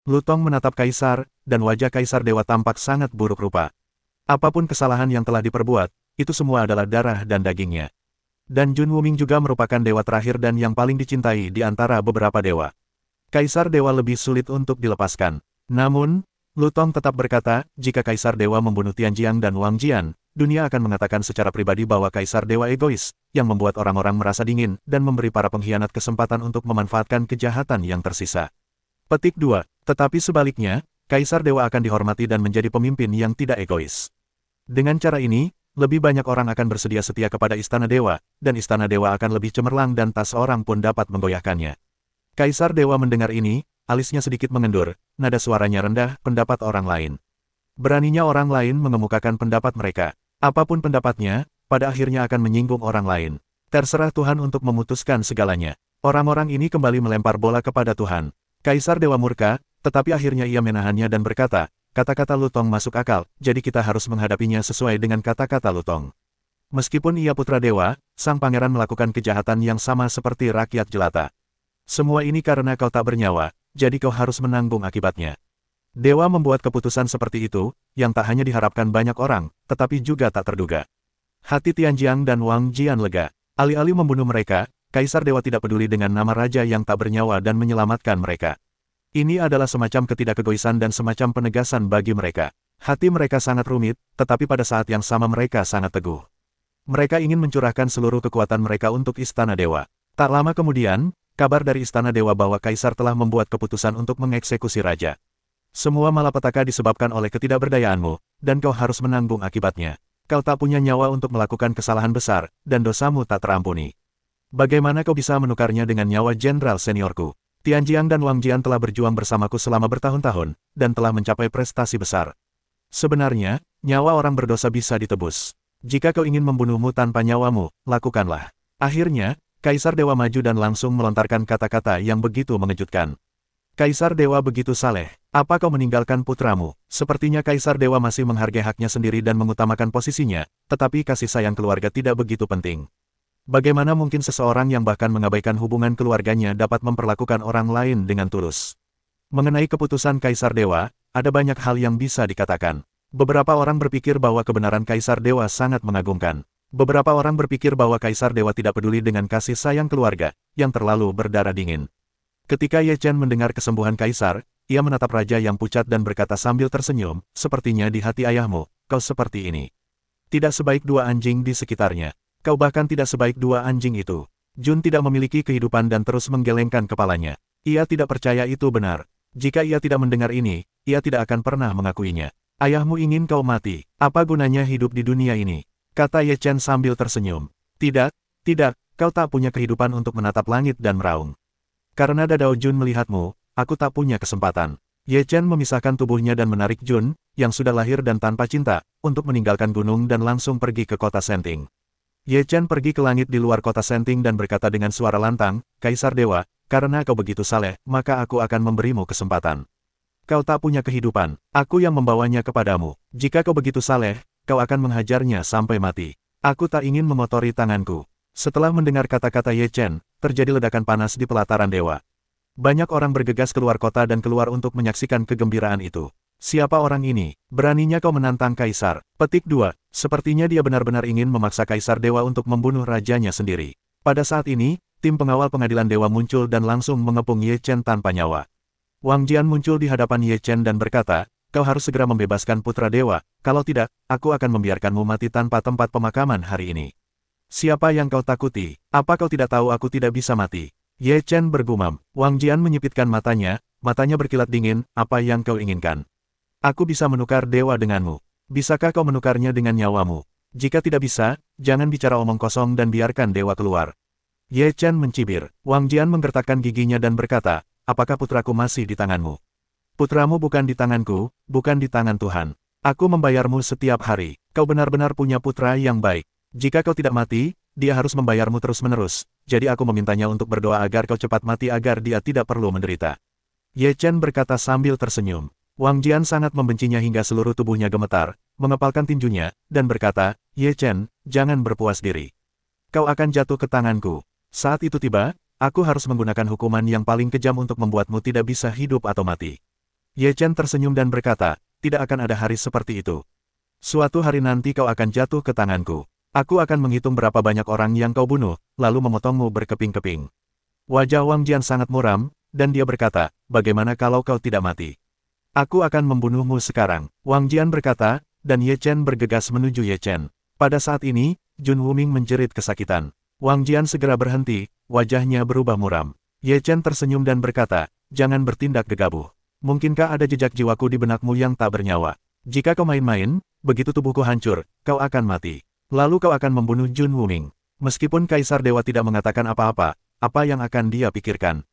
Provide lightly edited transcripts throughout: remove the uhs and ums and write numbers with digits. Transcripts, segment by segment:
Lutong menatap kaisar, dan wajah kaisar dewa tampak sangat buruk rupa. Apapun kesalahan yang telah diperbuat, itu semua adalah darah dan dagingnya. Dan Jun Wuming juga merupakan dewa terakhir dan yang paling dicintai di antara beberapa dewa. Kaisar dewa lebih sulit untuk dilepaskan. Namun, Lutong tetap berkata, jika kaisar dewa membunuh Tianjiang dan Wang Jian, dunia akan mengatakan secara pribadi bahwa kaisar dewa egois, yang membuat orang-orang merasa dingin dan memberi para pengkhianat kesempatan untuk memanfaatkan kejahatan yang tersisa. Petik 2. Tetapi sebaliknya, kaisar dewa akan dihormati dan menjadi pemimpin yang tidak egois. Dengan cara ini, lebih banyak orang akan bersedia setia kepada istana dewa, dan istana dewa akan lebih cemerlang dan tak seorang pun dapat menggoyahkannya. Kaisar dewa mendengar ini, alisnya sedikit mengendur, nada suaranya rendah, pendapat orang lain. Beraninya orang lain mengemukakan pendapat mereka. Apapun pendapatnya, pada akhirnya akan menyinggung orang lain. Terserah Tuhan untuk memutuskan segalanya. Orang-orang ini kembali melempar bola kepada Tuhan. Kaisar dewa murka, tetapi akhirnya ia menahannya dan berkata, kata-kata Lutong masuk akal, jadi kita harus menghadapinya sesuai dengan kata-kata Lutong. Meskipun ia putra dewa, sang pangeran melakukan kejahatan yang sama seperti rakyat jelata. Semua ini karena kau tak bernyawa, jadi kau harus menanggung akibatnya. Dewa membuat keputusan seperti itu, yang tak hanya diharapkan banyak orang, tetapi juga tak terduga. Hati Tianjiang dan Wang Jian lega. Alih-alih membunuh mereka, Kaisar Dewa tidak peduli dengan nama raja yang tak bernyawa dan menyelamatkan mereka. Ini adalah semacam ketidakegoisan dan semacam penegasan bagi mereka. Hati mereka sangat rumit, tetapi pada saat yang sama mereka sangat teguh. Mereka ingin mencurahkan seluruh kekuatan mereka untuk Istana Dewa. Tak lama kemudian, kabar dari Istana Dewa bahwa Kaisar telah membuat keputusan untuk mengeksekusi raja. Semua malapetaka disebabkan oleh ketidakberdayaanmu, dan kau harus menanggung akibatnya. Kau tak punya nyawa untuk melakukan kesalahan besar, dan dosamu tak terampuni. Bagaimana kau bisa menukarnya dengan nyawa jenderal seniorku? Tianjiang dan Wang Jian telah berjuang bersamaku selama bertahun-tahun, dan telah mencapai prestasi besar. Sebenarnya, nyawa orang berdosa bisa ditebus. Jika kau ingin membunuhmu tanpa nyawamu, lakukanlah. Akhirnya, Kaisar Dewa maju dan langsung melontarkan kata-kata yang begitu mengejutkan. Kaisar Dewa begitu saleh, apa kau meninggalkan putramu? Sepertinya Kaisar Dewa masih menghargai haknya sendiri dan mengutamakan posisinya, tetapi kasih sayang keluarga tidak begitu penting. Bagaimana mungkin seseorang yang bahkan mengabaikan hubungan keluarganya dapat memperlakukan orang lain dengan tulus? Mengenai keputusan Kaisar Dewa, ada banyak hal yang bisa dikatakan. Beberapa orang berpikir bahwa kebenaran Kaisar Dewa sangat mengagumkan. Beberapa orang berpikir bahwa Kaisar Dewa tidak peduli dengan kasih sayang keluarga, yang terlalu berdarah dingin. Ketika Ye Chen mendengar kesembuhan Kaisar, ia menatap raja yang pucat dan berkata sambil tersenyum, sepertinya di hati ayahmu, kau seperti ini. Tidak sebaik dua anjing di sekitarnya. Kau bahkan tidak sebaik dua anjing itu. Jun tidak memiliki kehidupan dan terus menggelengkan kepalanya. Ia tidak percaya itu benar. Jika ia tidak mendengar ini, ia tidak akan pernah mengakuinya. Ayahmu ingin kau mati. Apa gunanya hidup di dunia ini? Kata Ye Chen sambil tersenyum. Tidak, kau tak punya kehidupan untuk menatap langit dan meraung. Karena Dadao Jun melihatmu, aku tak punya kesempatan. Ye Chen memisahkan tubuhnya dan menarik Jun, yang sudah lahir dan tanpa cinta, untuk meninggalkan gunung dan langsung pergi ke kota Senting. Ye Chen pergi ke langit di luar kota Senting dan berkata dengan suara lantang, Kaisar Dewa, karena kau begitu saleh, maka aku akan memberimu kesempatan. Kau tak punya kehidupan, aku yang membawanya kepadamu. Jika kau begitu saleh, kau akan menghajarnya sampai mati. Aku tak ingin memotori tanganku. Setelah mendengar kata-kata Ye Chen, terjadi ledakan panas di pelataran dewa. Banyak orang bergegas keluar kota dan keluar untuk menyaksikan kegembiraan itu. Siapa orang ini? Beraninya kau menantang Kaisar. Petik 2. Sepertinya dia benar-benar ingin memaksa Kaisar Dewa untuk membunuh rajanya sendiri. Pada saat ini, tim pengawal pengadilan dewa muncul dan langsung mengepung Ye Chen tanpa nyawa. Wang Jian muncul di hadapan Ye Chen dan berkata, kau harus segera membebaskan putra dewa, kalau tidak, aku akan membiarkanmu mati tanpa tempat pemakaman hari ini. Siapa yang kau takuti? Apa kau tidak tahu aku tidak bisa mati? Ye Chen bergumam. Wang Jian menyipitkan matanya berkilat dingin, apa yang kau inginkan? Aku bisa menukar dewa denganmu. Bisakah kau menukarnya dengan nyawamu? Jika tidak bisa, jangan bicara omong kosong dan biarkan dewa keluar. Ye Chen mencibir. Wang Jian menggertakkan giginya dan berkata, apakah putraku masih di tanganmu? Putramu bukan di tanganku, bukan di tangan Tuhan. Aku membayarmu setiap hari. Kau benar-benar punya putra yang baik. Jika kau tidak mati, dia harus membayarmu terus-menerus. Jadi aku memintanya untuk berdoa agar kau cepat mati agar dia tidak perlu menderita. Ye Chen berkata sambil tersenyum. Wang Jian sangat membencinya hingga seluruh tubuhnya gemetar, mengepalkan tinjunya, dan berkata, Ye Chen, jangan berpuas diri. Kau akan jatuh ke tanganku. Saat itu tiba, aku harus menggunakan hukuman yang paling kejam untuk membuatmu tidak bisa hidup atau mati. Ye Chen tersenyum dan berkata, tidak akan ada hari seperti itu. Suatu hari nanti kau akan jatuh ke tanganku. Aku akan menghitung berapa banyak orang yang kau bunuh, lalu memotongmu berkeping-keping. Wajah Wang Jian sangat muram, dan dia berkata, bagaimana kalau kau tidak mati? Aku akan membunuhmu sekarang. Wang Jian berkata, dan Ye Chen bergegas menuju Ye Chen. Pada saat ini, Jun Wuming menjerit kesakitan. Wang Jian segera berhenti, wajahnya berubah muram. Ye Chen tersenyum dan berkata, jangan bertindak gegabah. Mungkinkah ada jejak jiwaku di benakmu yang tak bernyawa? Jika kau main-main, begitu tubuhku hancur, kau akan mati. Lalu kau akan membunuh Jun Wuming. Meskipun Kaisar Dewa tidak mengatakan apa-apa, apa yang akan dia pikirkan?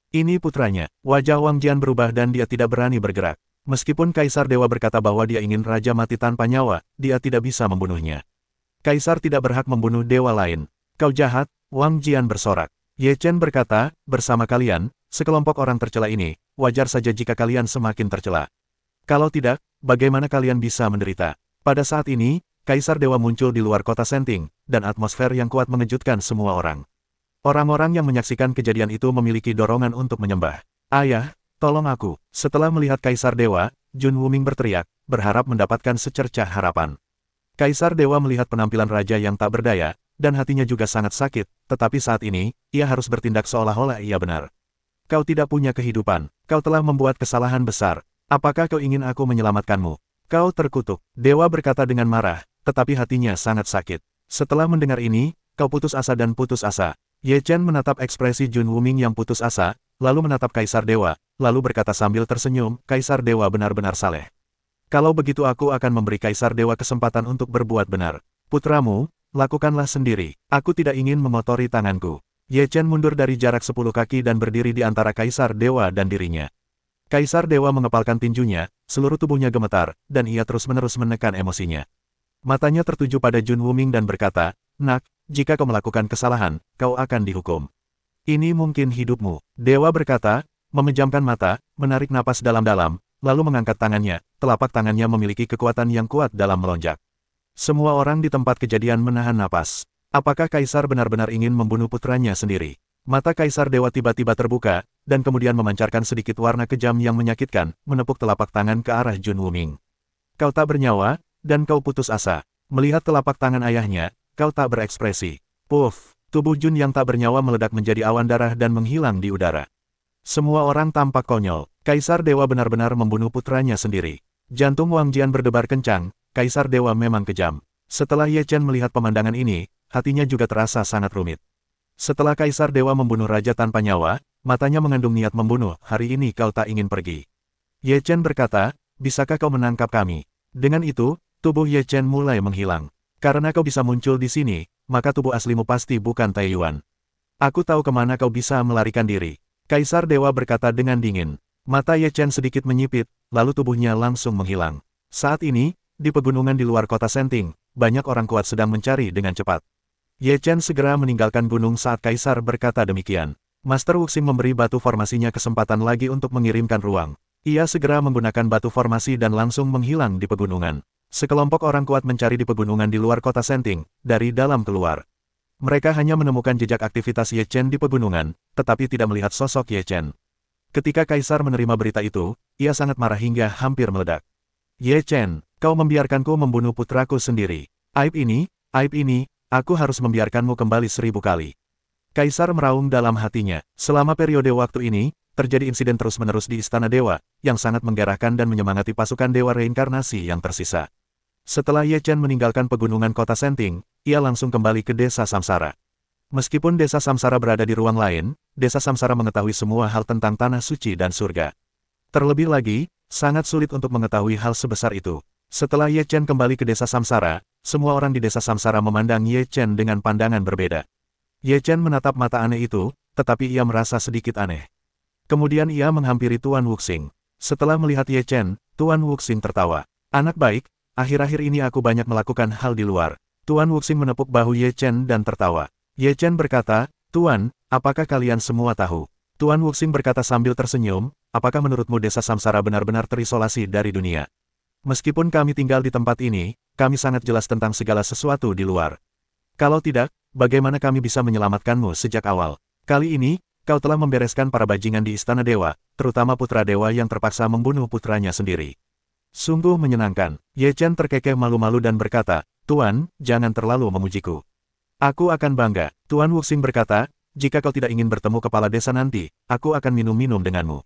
Ini putranya. Wajah Wang Jian berubah dan dia tidak berani bergerak. Meskipun Kaisar Dewa berkata bahwa dia ingin raja mati tanpa nyawa, dia tidak bisa membunuhnya. Kaisar tidak berhak membunuh dewa lain. Kau jahat, Wang Jian bersorak. Ye Chen berkata, bersama kalian, sekelompok orang tercela ini, wajar saja jika kalian semakin tercela. Kalau tidak, bagaimana kalian bisa menderita? Pada saat ini, Kaisar Dewa muncul di luar kota Senting, dan atmosfer yang kuat mengejutkan semua orang. Orang-orang yang menyaksikan kejadian itu memiliki dorongan untuk menyembah. Ayah, tolong aku. Setelah melihat Kaisar Dewa, Jun Wuming berteriak, berharap mendapatkan secercah harapan. Kaisar Dewa melihat penampilan raja yang tak berdaya, dan hatinya juga sangat sakit, tetapi saat ini, ia harus bertindak seolah-olah ia benar. Kau tidak punya kehidupan, kau telah membuat kesalahan besar. Apakah kau ingin aku menyelamatkanmu? Kau terkutuk. Dewa berkata dengan marah, tetapi hatinya sangat sakit. Setelah mendengar ini, kau putus asa dan putus asa. Ye Chen menatap ekspresi Jun Wuming yang putus asa, lalu menatap Kaisar Dewa, lalu berkata sambil tersenyum, Kaisar Dewa benar-benar saleh. Kalau begitu aku akan memberi Kaisar Dewa kesempatan untuk berbuat benar. Putramu, lakukanlah sendiri. Aku tidak ingin mengotori tanganku. Ye Chen mundur dari jarak 10 kaki dan berdiri di antara Kaisar Dewa dan dirinya. Kaisar Dewa mengepalkan tinjunya, seluruh tubuhnya gemetar, dan ia terus-menerus menekan emosinya. Matanya tertuju pada Jun Wuming dan berkata, nak, jika kau melakukan kesalahan, kau akan dihukum. Ini mungkin hidupmu. Dewa berkata, memejamkan mata, menarik napas dalam-dalam, lalu mengangkat tangannya, telapak tangannya memiliki kekuatan yang kuat dalam melonjak. Semua orang di tempat kejadian menahan napas. Apakah Kaisar benar-benar ingin membunuh putranya sendiri? Mata Kaisar Dewa tiba-tiba terbuka, dan kemudian memancarkan sedikit warna kejam yang menyakitkan, menepuk telapak tangan ke arah Jun Wuming. Kau tak bernyawa, dan kau putus asa. Melihat telapak tangan ayahnya, kau tak berekspresi. Puff, tubuh Jun yang tak bernyawa meledak menjadi awan darah dan menghilang di udara. Semua orang tampak konyol. Kaisar Dewa benar-benar membunuh putranya sendiri. Jantung Wang Jian berdebar kencang, Kaisar Dewa memang kejam. Setelah Ye Chen melihat pemandangan ini, hatinya juga terasa sangat rumit. Setelah Kaisar Dewa membunuh raja tanpa nyawa, matanya mengandung niat membunuh, hari ini kau tak ingin pergi. Ye Chen berkata, bisakah kau menangkap kami? Dengan itu, tubuh Ye Chen mulai menghilang. Karena kau bisa muncul di sini, maka tubuh aslimu pasti bukan Taiyuan. Aku tahu kemana kau bisa melarikan diri. Kaisar Dewa berkata dengan dingin. Mata Ye Chen sedikit menyipit, lalu tubuhnya langsung menghilang. Saat ini, di pegunungan di luar kota Senting, banyak orang kuat sedang mencari dengan cepat. Ye Chen segera meninggalkan gunung saat Kaisar berkata demikian. Master Wuxing memberi batu formasinya kesempatan lagi untuk mengirimkan ruang. Ia segera menggunakan batu formasi dan langsung menghilang di pegunungan. Sekelompok orang kuat mencari di pegunungan di luar kota Senting, dari dalam keluar. Mereka hanya menemukan jejak aktivitas Ye Chen di pegunungan, tetapi tidak melihat sosok Ye Chen. Ketika Kaisar menerima berita itu, ia sangat marah hingga hampir meledak. Ye Chen, kau membiarkanku membunuh putraku sendiri. Aib ini, aku harus membiarkanmu kembali 1000 kali. Kaisar meraung dalam hatinya. Selama periode waktu ini, terjadi insiden terus-menerus di Istana Dewa, yang sangat menggerakkan dan menyemangati pasukan Dewa Reinkarnasi yang tersisa. Setelah Ye Chen meninggalkan pegunungan kota Senting, ia langsung kembali ke desa Samsara. Meskipun desa Samsara berada di ruang lain, desa Samsara mengetahui semua hal tentang tanah suci dan surga. Terlebih lagi, sangat sulit untuk mengetahui hal sebesar itu. Setelah Ye Chen kembali ke desa Samsara, semua orang di desa Samsara memandang Ye Chen dengan pandangan berbeda. Ye Chen menatap mata aneh itu, tetapi ia merasa sedikit aneh. Kemudian ia menghampiri Tuan Wuxing. Setelah melihat Ye Chen, Tuan Wuxing tertawa. Anak baik, akhir-akhir ini aku banyak melakukan hal di luar. Tuan Wuxing menepuk bahu Ye Chen dan tertawa. Ye Chen berkata, Tuan, apakah kalian semua tahu? Tuan Wuxing berkata sambil tersenyum, apakah menurutmu desa Samsara benar-benar terisolasi dari dunia? Meskipun kami tinggal di tempat ini, kami sangat jelas tentang segala sesuatu di luar. Kalau tidak, bagaimana kami bisa menyelamatkanmu sejak awal? Kali ini, kau telah membereskan para bajingan di Istana Dewa, terutama putra dewa yang terpaksa membunuh putranya sendiri. Sungguh menyenangkan. Ye Chen terkekeh malu-malu dan berkata, Tuan, jangan terlalu memujiku. Aku akan bangga. Tuan Wuxing berkata, jika kau tidak ingin bertemu kepala desa nanti, aku akan minum-minum denganmu.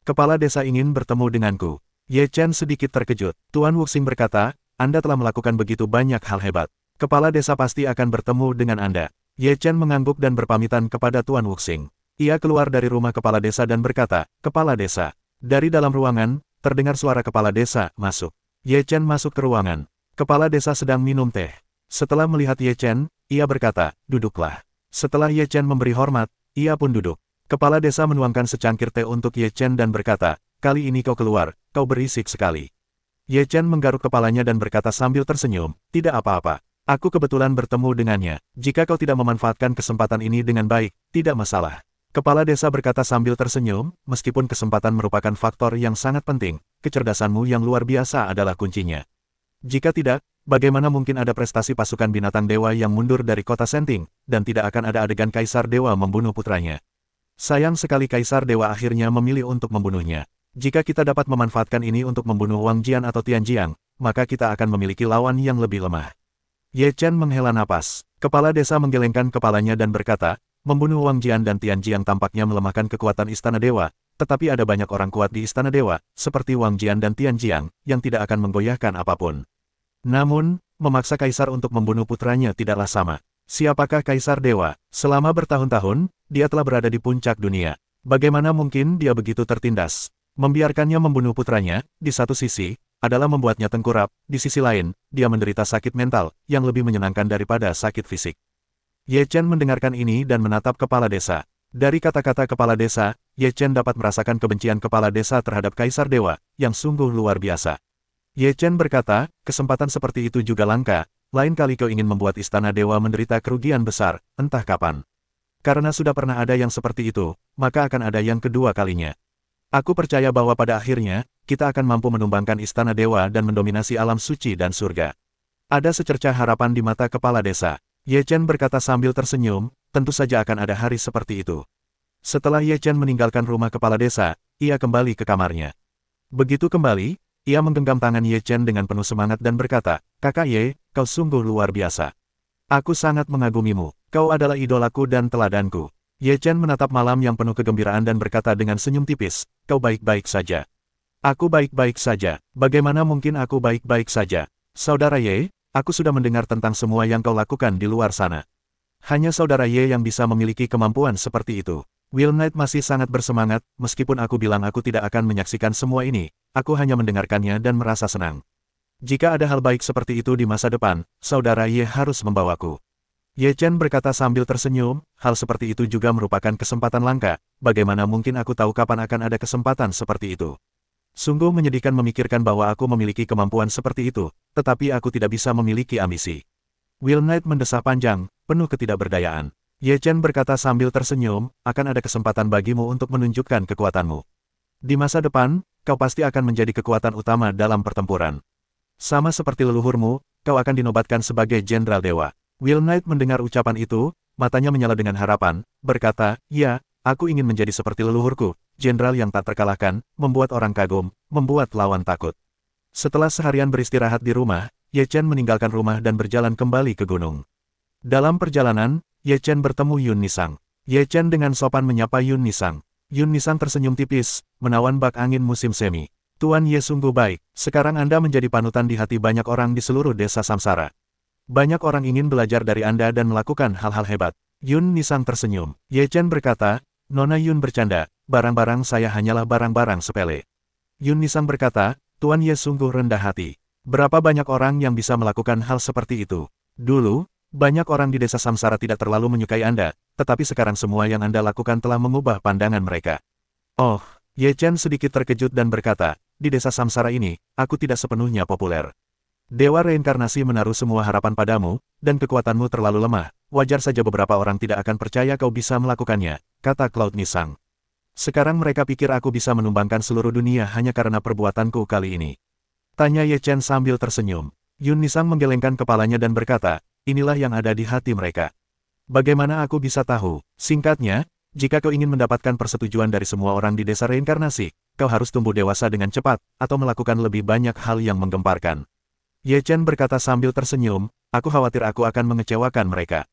Kepala desa ingin bertemu denganku. Ye Chen sedikit terkejut. Tuan Wuxing berkata, Anda telah melakukan begitu banyak hal hebat. Kepala desa pasti akan bertemu dengan Anda. Ye Chen mengangguk dan berpamitan kepada Tuan Wuxing. Ia keluar dari rumah kepala desa dan berkata, Kepala desa. Dari dalam ruangan, terdengar suara kepala desa masuk. Ye Chen masuk ke ruangan. Kepala desa sedang minum teh. Setelah melihat Ye Chen, ia berkata, duduklah. Setelah Ye Chen memberi hormat, ia pun duduk. Kepala desa menuangkan secangkir teh untuk Ye Chen dan berkata, kali ini kau keluar, kau berisik sekali. Ye Chen menggaruk kepalanya dan berkata sambil tersenyum, tidak apa-apa. Aku kebetulan bertemu dengannya. Jika kau tidak memanfaatkan kesempatan ini dengan baik, tidak masalah. Kepala desa berkata sambil tersenyum, meskipun kesempatan merupakan faktor yang sangat penting, kecerdasanmu yang luar biasa adalah kuncinya. Jika tidak, bagaimana mungkin ada prestasi pasukan binatang dewa yang mundur dari kota Senting, dan tidak akan ada adegan Kaisar Dewa membunuh putranya. Sayang sekali Kaisar Dewa akhirnya memilih untuk membunuhnya. Jika kita dapat memanfaatkan ini untuk membunuh Wang Jian atau Tian Jiang, maka kita akan memiliki lawan yang lebih lemah. Ye Chen menghela napas. Kepala desa menggelengkan kepalanya dan berkata, membunuh Wang Jian dan Tian Jiang tampaknya melemahkan kekuatan Istana Dewa, tetapi ada banyak orang kuat di Istana Dewa, seperti Wang Jian dan Tian Jiang, yang tidak akan menggoyahkan apapun. Namun, memaksa Kaisar untuk membunuh putranya tidaklah sama. Siapakah Kaisar Dewa? Selama bertahun-tahun, dia telah berada di puncak dunia. Bagaimana mungkin dia begitu tertindas? Membiarkannya membunuh putranya, di satu sisi, adalah membuatnya tengkurap, di sisi lain, dia menderita sakit mental, yang lebih menyenangkan daripada sakit fisik. Ye Chen mendengarkan ini dan menatap kepala desa. Dari kata-kata kepala desa, Ye Chen dapat merasakan kebencian kepala desa terhadap Kaisar Dewa, yang sungguh luar biasa. Ye Chen berkata, kesempatan seperti itu juga langka, lain kali kau ingin membuat Istana Dewa menderita kerugian besar, entah kapan. Karena sudah pernah ada yang seperti itu, maka akan ada yang kedua kalinya. Aku percaya bahwa pada akhirnya, kita akan mampu menumbangkan Istana Dewa dan mendominasi alam suci dan surga. Ada secercah harapan di mata kepala desa. Ye Chen berkata sambil tersenyum, tentu saja akan ada hari seperti itu. Setelah Ye Chen meninggalkan rumah kepala desa, ia kembali ke kamarnya. Begitu kembali, ia menggenggam tangan Ye Chen dengan penuh semangat dan berkata, Kakak Ye, kau sungguh luar biasa. Aku sangat mengagumimu, kau adalah idolaku dan teladanku. Ye Chen menatap malam yang penuh kegembiraan dan berkata dengan senyum tipis, kau baik-baik saja. Aku baik-baik saja. Bagaimana mungkin aku baik-baik saja? Saudara Ye, aku sudah mendengar tentang semua yang kau lakukan di luar sana. Hanya saudara Ye yang bisa memiliki kemampuan seperti itu. Will Knight masih sangat bersemangat, meskipun aku bilang aku tidak akan menyaksikan semua ini, aku hanya mendengarkannya dan merasa senang. Jika ada hal baik seperti itu di masa depan, saudara Ye harus membawaku. Ye Chen berkata sambil tersenyum, hal seperti itu juga merupakan kesempatan langka, bagaimana mungkin aku tahu kapan akan ada kesempatan seperti itu. Sungguh menyedihkan memikirkan bahwa aku memiliki kemampuan seperti itu, tetapi aku tidak bisa memiliki ambisi. Will Knight mendesah panjang, penuh ketidakberdayaan. Ye Chen berkata sambil tersenyum, akan ada kesempatan bagimu untuk menunjukkan kekuatanmu. Di masa depan, kau pasti akan menjadi kekuatan utama dalam pertempuran. Sama seperti leluhurmu, kau akan dinobatkan sebagai Jenderal Dewa. Will Knight mendengar ucapan itu, matanya menyala dengan harapan, berkata, ya, aku ingin menjadi seperti leluhurku, jenderal yang tak terkalahkan, membuat orang kagum, membuat lawan takut. Setelah seharian beristirahat di rumah, Ye Chen meninggalkan rumah dan berjalan kembali ke gunung. Dalam perjalanan, Ye Chen bertemu Yun Nisang. Ye Chen dengan sopan menyapa Yun Nisang. Yun Nisang tersenyum tipis, menawan bak angin musim semi. Tuan Ye sungguh baik, sekarang Anda menjadi panutan di hati banyak orang di seluruh desa Samsara. Banyak orang ingin belajar dari Anda dan melakukan hal-hal hebat. Yun Nisang tersenyum. Ye Chen berkata, Nona Yun bercanda, barang-barang saya hanyalah barang-barang sepele. Yun Nisang berkata, Tuan Ye sungguh rendah hati. Berapa banyak orang yang bisa melakukan hal seperti itu? Dulu, banyak orang di desa Samsara tidak terlalu menyukai Anda, tetapi sekarang semua yang Anda lakukan telah mengubah pandangan mereka. Oh, Ye Chen sedikit terkejut dan berkata, di desa Samsara ini, aku tidak sepenuhnya populer. Dewa reinkarnasi menaruh semua harapan padamu, dan kekuatanmu terlalu lemah, wajar saja beberapa orang tidak akan percaya kau bisa melakukannya, kata Cloud Nisang. Sekarang mereka pikir aku bisa menumbangkan seluruh dunia hanya karena perbuatanku kali ini. Tanya Ye Chen sambil tersenyum. Yun Nisang menggelengkan kepalanya dan berkata, inilah yang ada di hati mereka. Bagaimana aku bisa tahu? Singkatnya, Jika kau ingin mendapatkan persetujuan dari semua orang di desa reinkarnasi, kau harus tumbuh dewasa dengan cepat, atau melakukan lebih banyak hal yang menggemparkan. Ye Chen berkata sambil tersenyum, aku khawatir aku akan mengecewakan mereka.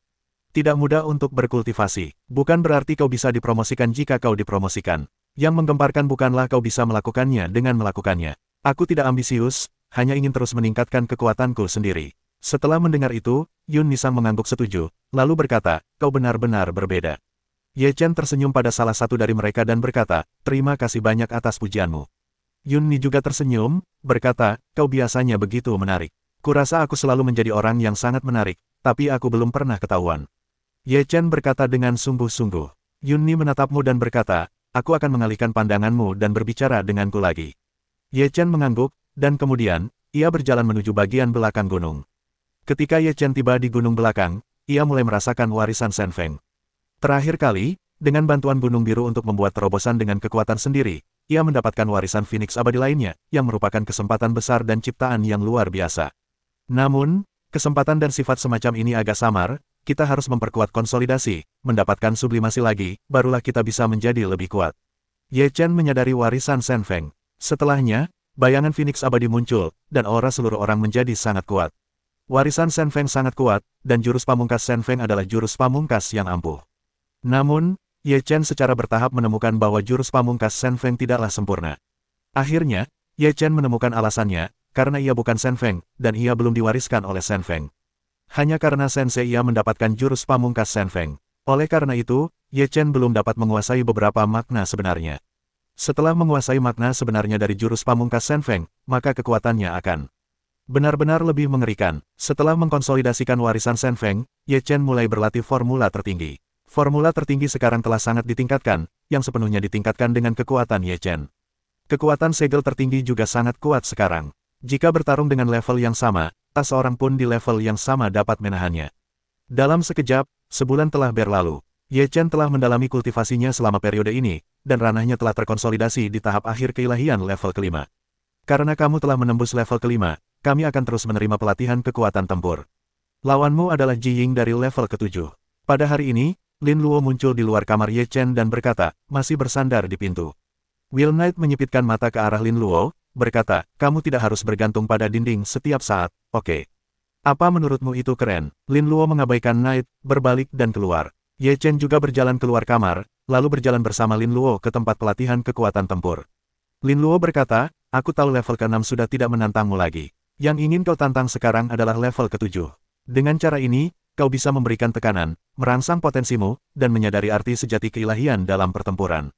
Tidak mudah untuk berkultivasi, bukan berarti kau bisa dipromosikan jika kau dipromosikan. Yang menggemparkan bukanlah kau bisa melakukannya dengan melakukannya. Aku tidak ambisius, hanya ingin terus meningkatkan kekuatanku sendiri. Setelah mendengar itu, Yun Nisang mengangguk setuju, lalu berkata, kau benar-benar berbeda. Ye Chen tersenyum pada salah satu dari mereka dan berkata, terima kasih banyak atas pujianmu. Yun Ni juga tersenyum, berkata, kau biasanya begitu menarik. Kurasa aku selalu menjadi orang yang sangat menarik, tapi aku belum pernah ketahuan. Ye Chen berkata dengan sungguh-sungguh. Yun Ni menatapmu dan berkata, aku akan mengalihkan pandanganmu dan berbicara denganku lagi. Ye Chen mengangguk, dan kemudian, ia berjalan menuju bagian belakang gunung. Ketika Ye Chen tiba di gunung belakang, ia mulai merasakan warisan Shen Feng. Terakhir kali, dengan bantuan Gunung Biru untuk membuat terobosan dengan kekuatan sendiri, ia mendapatkan warisan Phoenix abadi lainnya, yang merupakan kesempatan besar dan ciptaan yang luar biasa. Namun, kesempatan dan sifat semacam ini agak samar, kita harus memperkuat konsolidasi, mendapatkan sublimasi lagi, barulah kita bisa menjadi lebih kuat. Ye Chen menyadari warisan Shen Feng. Setelahnya, bayangan Phoenix abadi muncul, dan aura seluruh orang menjadi sangat kuat. Warisan Shen Feng sangat kuat, dan jurus pamungkas Shen Feng adalah jurus pamungkas yang ampuh. Namun, Ye Chen secara bertahap menemukan bahwa jurus pamungkas Shen Feng tidaklah sempurna. Akhirnya, Ye Chen menemukan alasannya, karena ia bukan Shen Feng, dan ia belum diwariskan oleh Shen Feng. Hanya karena sensei ia mendapatkan jurus pamungkas Shen Feng. Oleh karena itu, Ye Chen belum dapat menguasai beberapa makna sebenarnya. Setelah menguasai makna sebenarnya dari jurus pamungkas Shen Feng, maka kekuatannya akan benar-benar lebih mengerikan. Setelah mengkonsolidasikan warisan Shen Feng, Ye Chen mulai berlatih formula tertinggi. Formula tertinggi sekarang telah sangat ditingkatkan, yang sepenuhnya ditingkatkan dengan kekuatan Ye Chen. Kekuatan segel tertinggi juga sangat kuat sekarang. Jika bertarung dengan level yang sama, tak seorang pun di level yang sama dapat menahannya. Dalam sekejap, sebulan telah berlalu. Ye Chen telah mendalami kultivasinya selama periode ini, dan ranahnya telah terkonsolidasi di tahap akhir keilahian level kelima. Karena kamu telah menembus level kelima, kami akan terus menerima pelatihan kekuatan tempur. Lawanmu adalah Ji Ying dari level ketujuh. Pada hari ini, Lin Luo muncul di luar kamar Ye Chen dan berkata, masih bersandar di pintu. Will Knight menyipitkan mata ke arah Lin Luo, berkata, kamu tidak harus bergantung pada dinding setiap saat, oke? Apa menurutmu itu keren? Lin Luo mengabaikan Knight, berbalik dan keluar. Ye Chen juga berjalan keluar kamar, lalu berjalan bersama Lin Luo ke tempat pelatihan kekuatan tempur. Lin Luo berkata, aku tahu level ke-6 sudah tidak menantangmu lagi. Yang ingin kau tantang sekarang adalah level ke-7. Dengan cara ini, kau bisa memberikan tekanan, merangsang potensimu, dan menyadari arti sejati keilahian dalam pertempuran.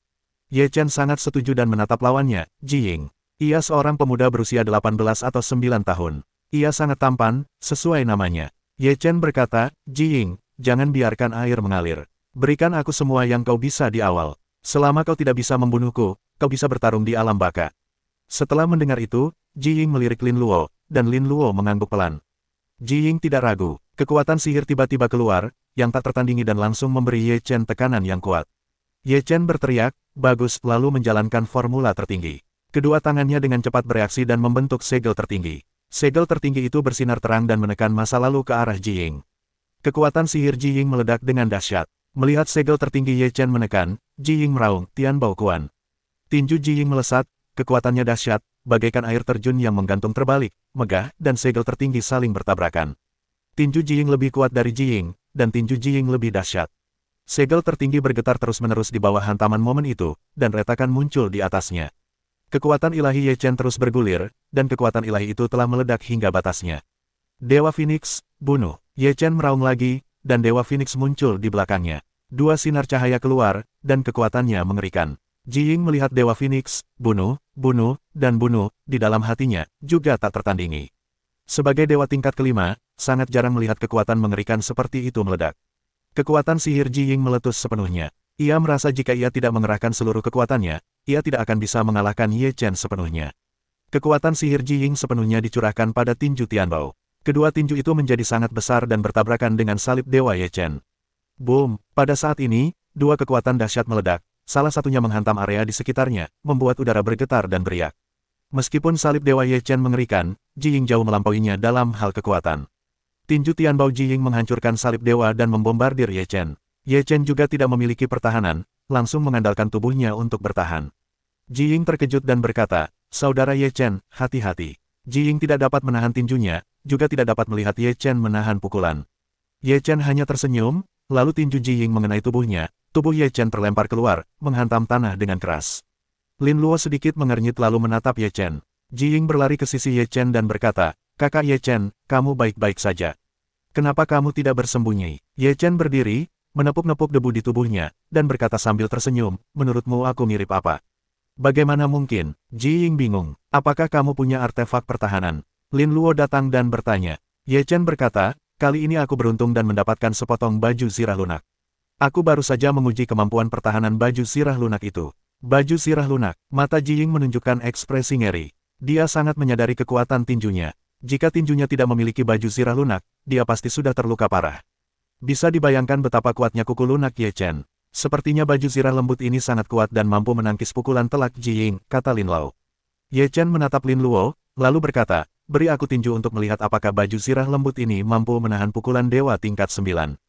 Ye Chen sangat setuju dan menatap lawannya, Ji Ying. Ia seorang pemuda berusia 18 atau 9 tahun. Ia sangat tampan, sesuai namanya. Ye Chen berkata, Ji Ying, jangan biarkan air mengalir. Berikan aku semua yang kau bisa di awal. Selama kau tidak bisa membunuhku, kau bisa bertarung di alam baka. Setelah mendengar itu, Ji Ying melirik Lin Luo, dan Lin Luo mengangguk pelan. Ji Ying tidak ragu. Kekuatan sihir tiba-tiba keluar, yang tak tertandingi dan langsung memberi Ye Chen tekanan yang kuat. Ye Chen berteriak, bagus, lalu menjalankan formula tertinggi. Kedua tangannya dengan cepat bereaksi dan membentuk segel tertinggi. Segel tertinggi itu bersinar terang dan menekan masa lalu ke arah Ji Ying. Kekuatan sihir Ji Ying meledak dengan dahsyat. Melihat segel tertinggi Ye Chen menekan, Ji Ying meraung, Tian Bao Kuan. Tinju Ji Ying melesat, kekuatannya dahsyat, bagaikan air terjun yang menggantung terbalik, megah, dan segel tertinggi saling bertabrakan. Tinju Ji Ying lebih kuat dari Ji Ying, dan tinju Ji Ying lebih dahsyat. Segel tertinggi bergetar terus-menerus di bawah hantaman momen itu, dan retakan muncul di atasnya. Kekuatan ilahi Ye Chen terus bergulir, dan kekuatan ilahi itu telah meledak hingga batasnya. Dewa Phoenix, bunuh. Ye Chen meraung lagi, dan Dewa Phoenix muncul di belakangnya. Dua sinar cahaya keluar, dan kekuatannya mengerikan. Ji Ying melihat Dewa Phoenix, bunuh, bunuh, dan bunuh, di dalam hatinya, juga tak tertandingi. Sebagai dewa tingkat kelima, sangat jarang melihat kekuatan mengerikan seperti itu meledak. Kekuatan sihir Ji Ying meletus sepenuhnya. Ia merasa jika ia tidak mengerahkan seluruh kekuatannya, ia tidak akan bisa mengalahkan Ye Chen sepenuhnya. Kekuatan sihir Ji Ying sepenuhnya dicurahkan pada tinju Tianbao. Kedua tinju itu menjadi sangat besar dan bertabrakan dengan salib dewa Ye Chen. Boom! Pada saat ini, dua kekuatan dahsyat meledak, salah satunya menghantam area di sekitarnya, membuat udara bergetar dan beriak. Meskipun salib dewa Ye Chen mengerikan, Ji Ying jauh melampauinya dalam hal kekuatan. Tinju Tianbao Ji Ying menghancurkan salib dewa dan membombardir Ye Chen. Ye Chen juga tidak memiliki pertahanan, langsung mengandalkan tubuhnya untuk bertahan. Ji Ying terkejut dan berkata, "Saudara Ye Chen, hati-hati." Ji Ying tidak dapat menahan tinjunya, juga tidak dapat melihat Ye Chen menahan pukulan. Ye Chen hanya tersenyum, lalu tinju Ji Ying mengenai tubuhnya, tubuh Ye Chen terlempar keluar, menghantam tanah dengan keras. Lin Luo sedikit mengernyit lalu menatap Ye Chen. Ji Ying berlari ke sisi Ye Chen dan berkata, "Kakak Ye Chen, kamu baik-baik saja. Kenapa kamu tidak bersembunyi?" Ye Chen berdiri, menepuk-nepuk debu di tubuhnya, dan berkata sambil tersenyum, "Menurutmu aku mirip apa?" "Bagaimana mungkin?" Ji Ying bingung. "Apakah kamu punya artefak pertahanan?" Lin Luo datang dan bertanya. Ye Chen berkata, "Kali ini aku beruntung dan mendapatkan sepotong baju sirah lunak. Aku baru saja menguji kemampuan pertahanan baju sirah lunak itu." Baju sirah lunak. Mata Ji Ying menunjukkan ekspresi ngeri. Dia sangat menyadari kekuatan tinjunya. Jika tinjunya tidak memiliki baju sirah lunak, dia pasti sudah terluka parah. Bisa dibayangkan betapa kuatnya kuku lunak Ye Chen. "Sepertinya baju sirah lembut ini sangat kuat dan mampu menangkis pukulan telak Ji Ying," kata Lin Luo. Ye Chen menatap Lin Luo, lalu berkata, "Beri aku tinju untuk melihat apakah baju sirah lembut ini mampu menahan pukulan dewa tingkat 9.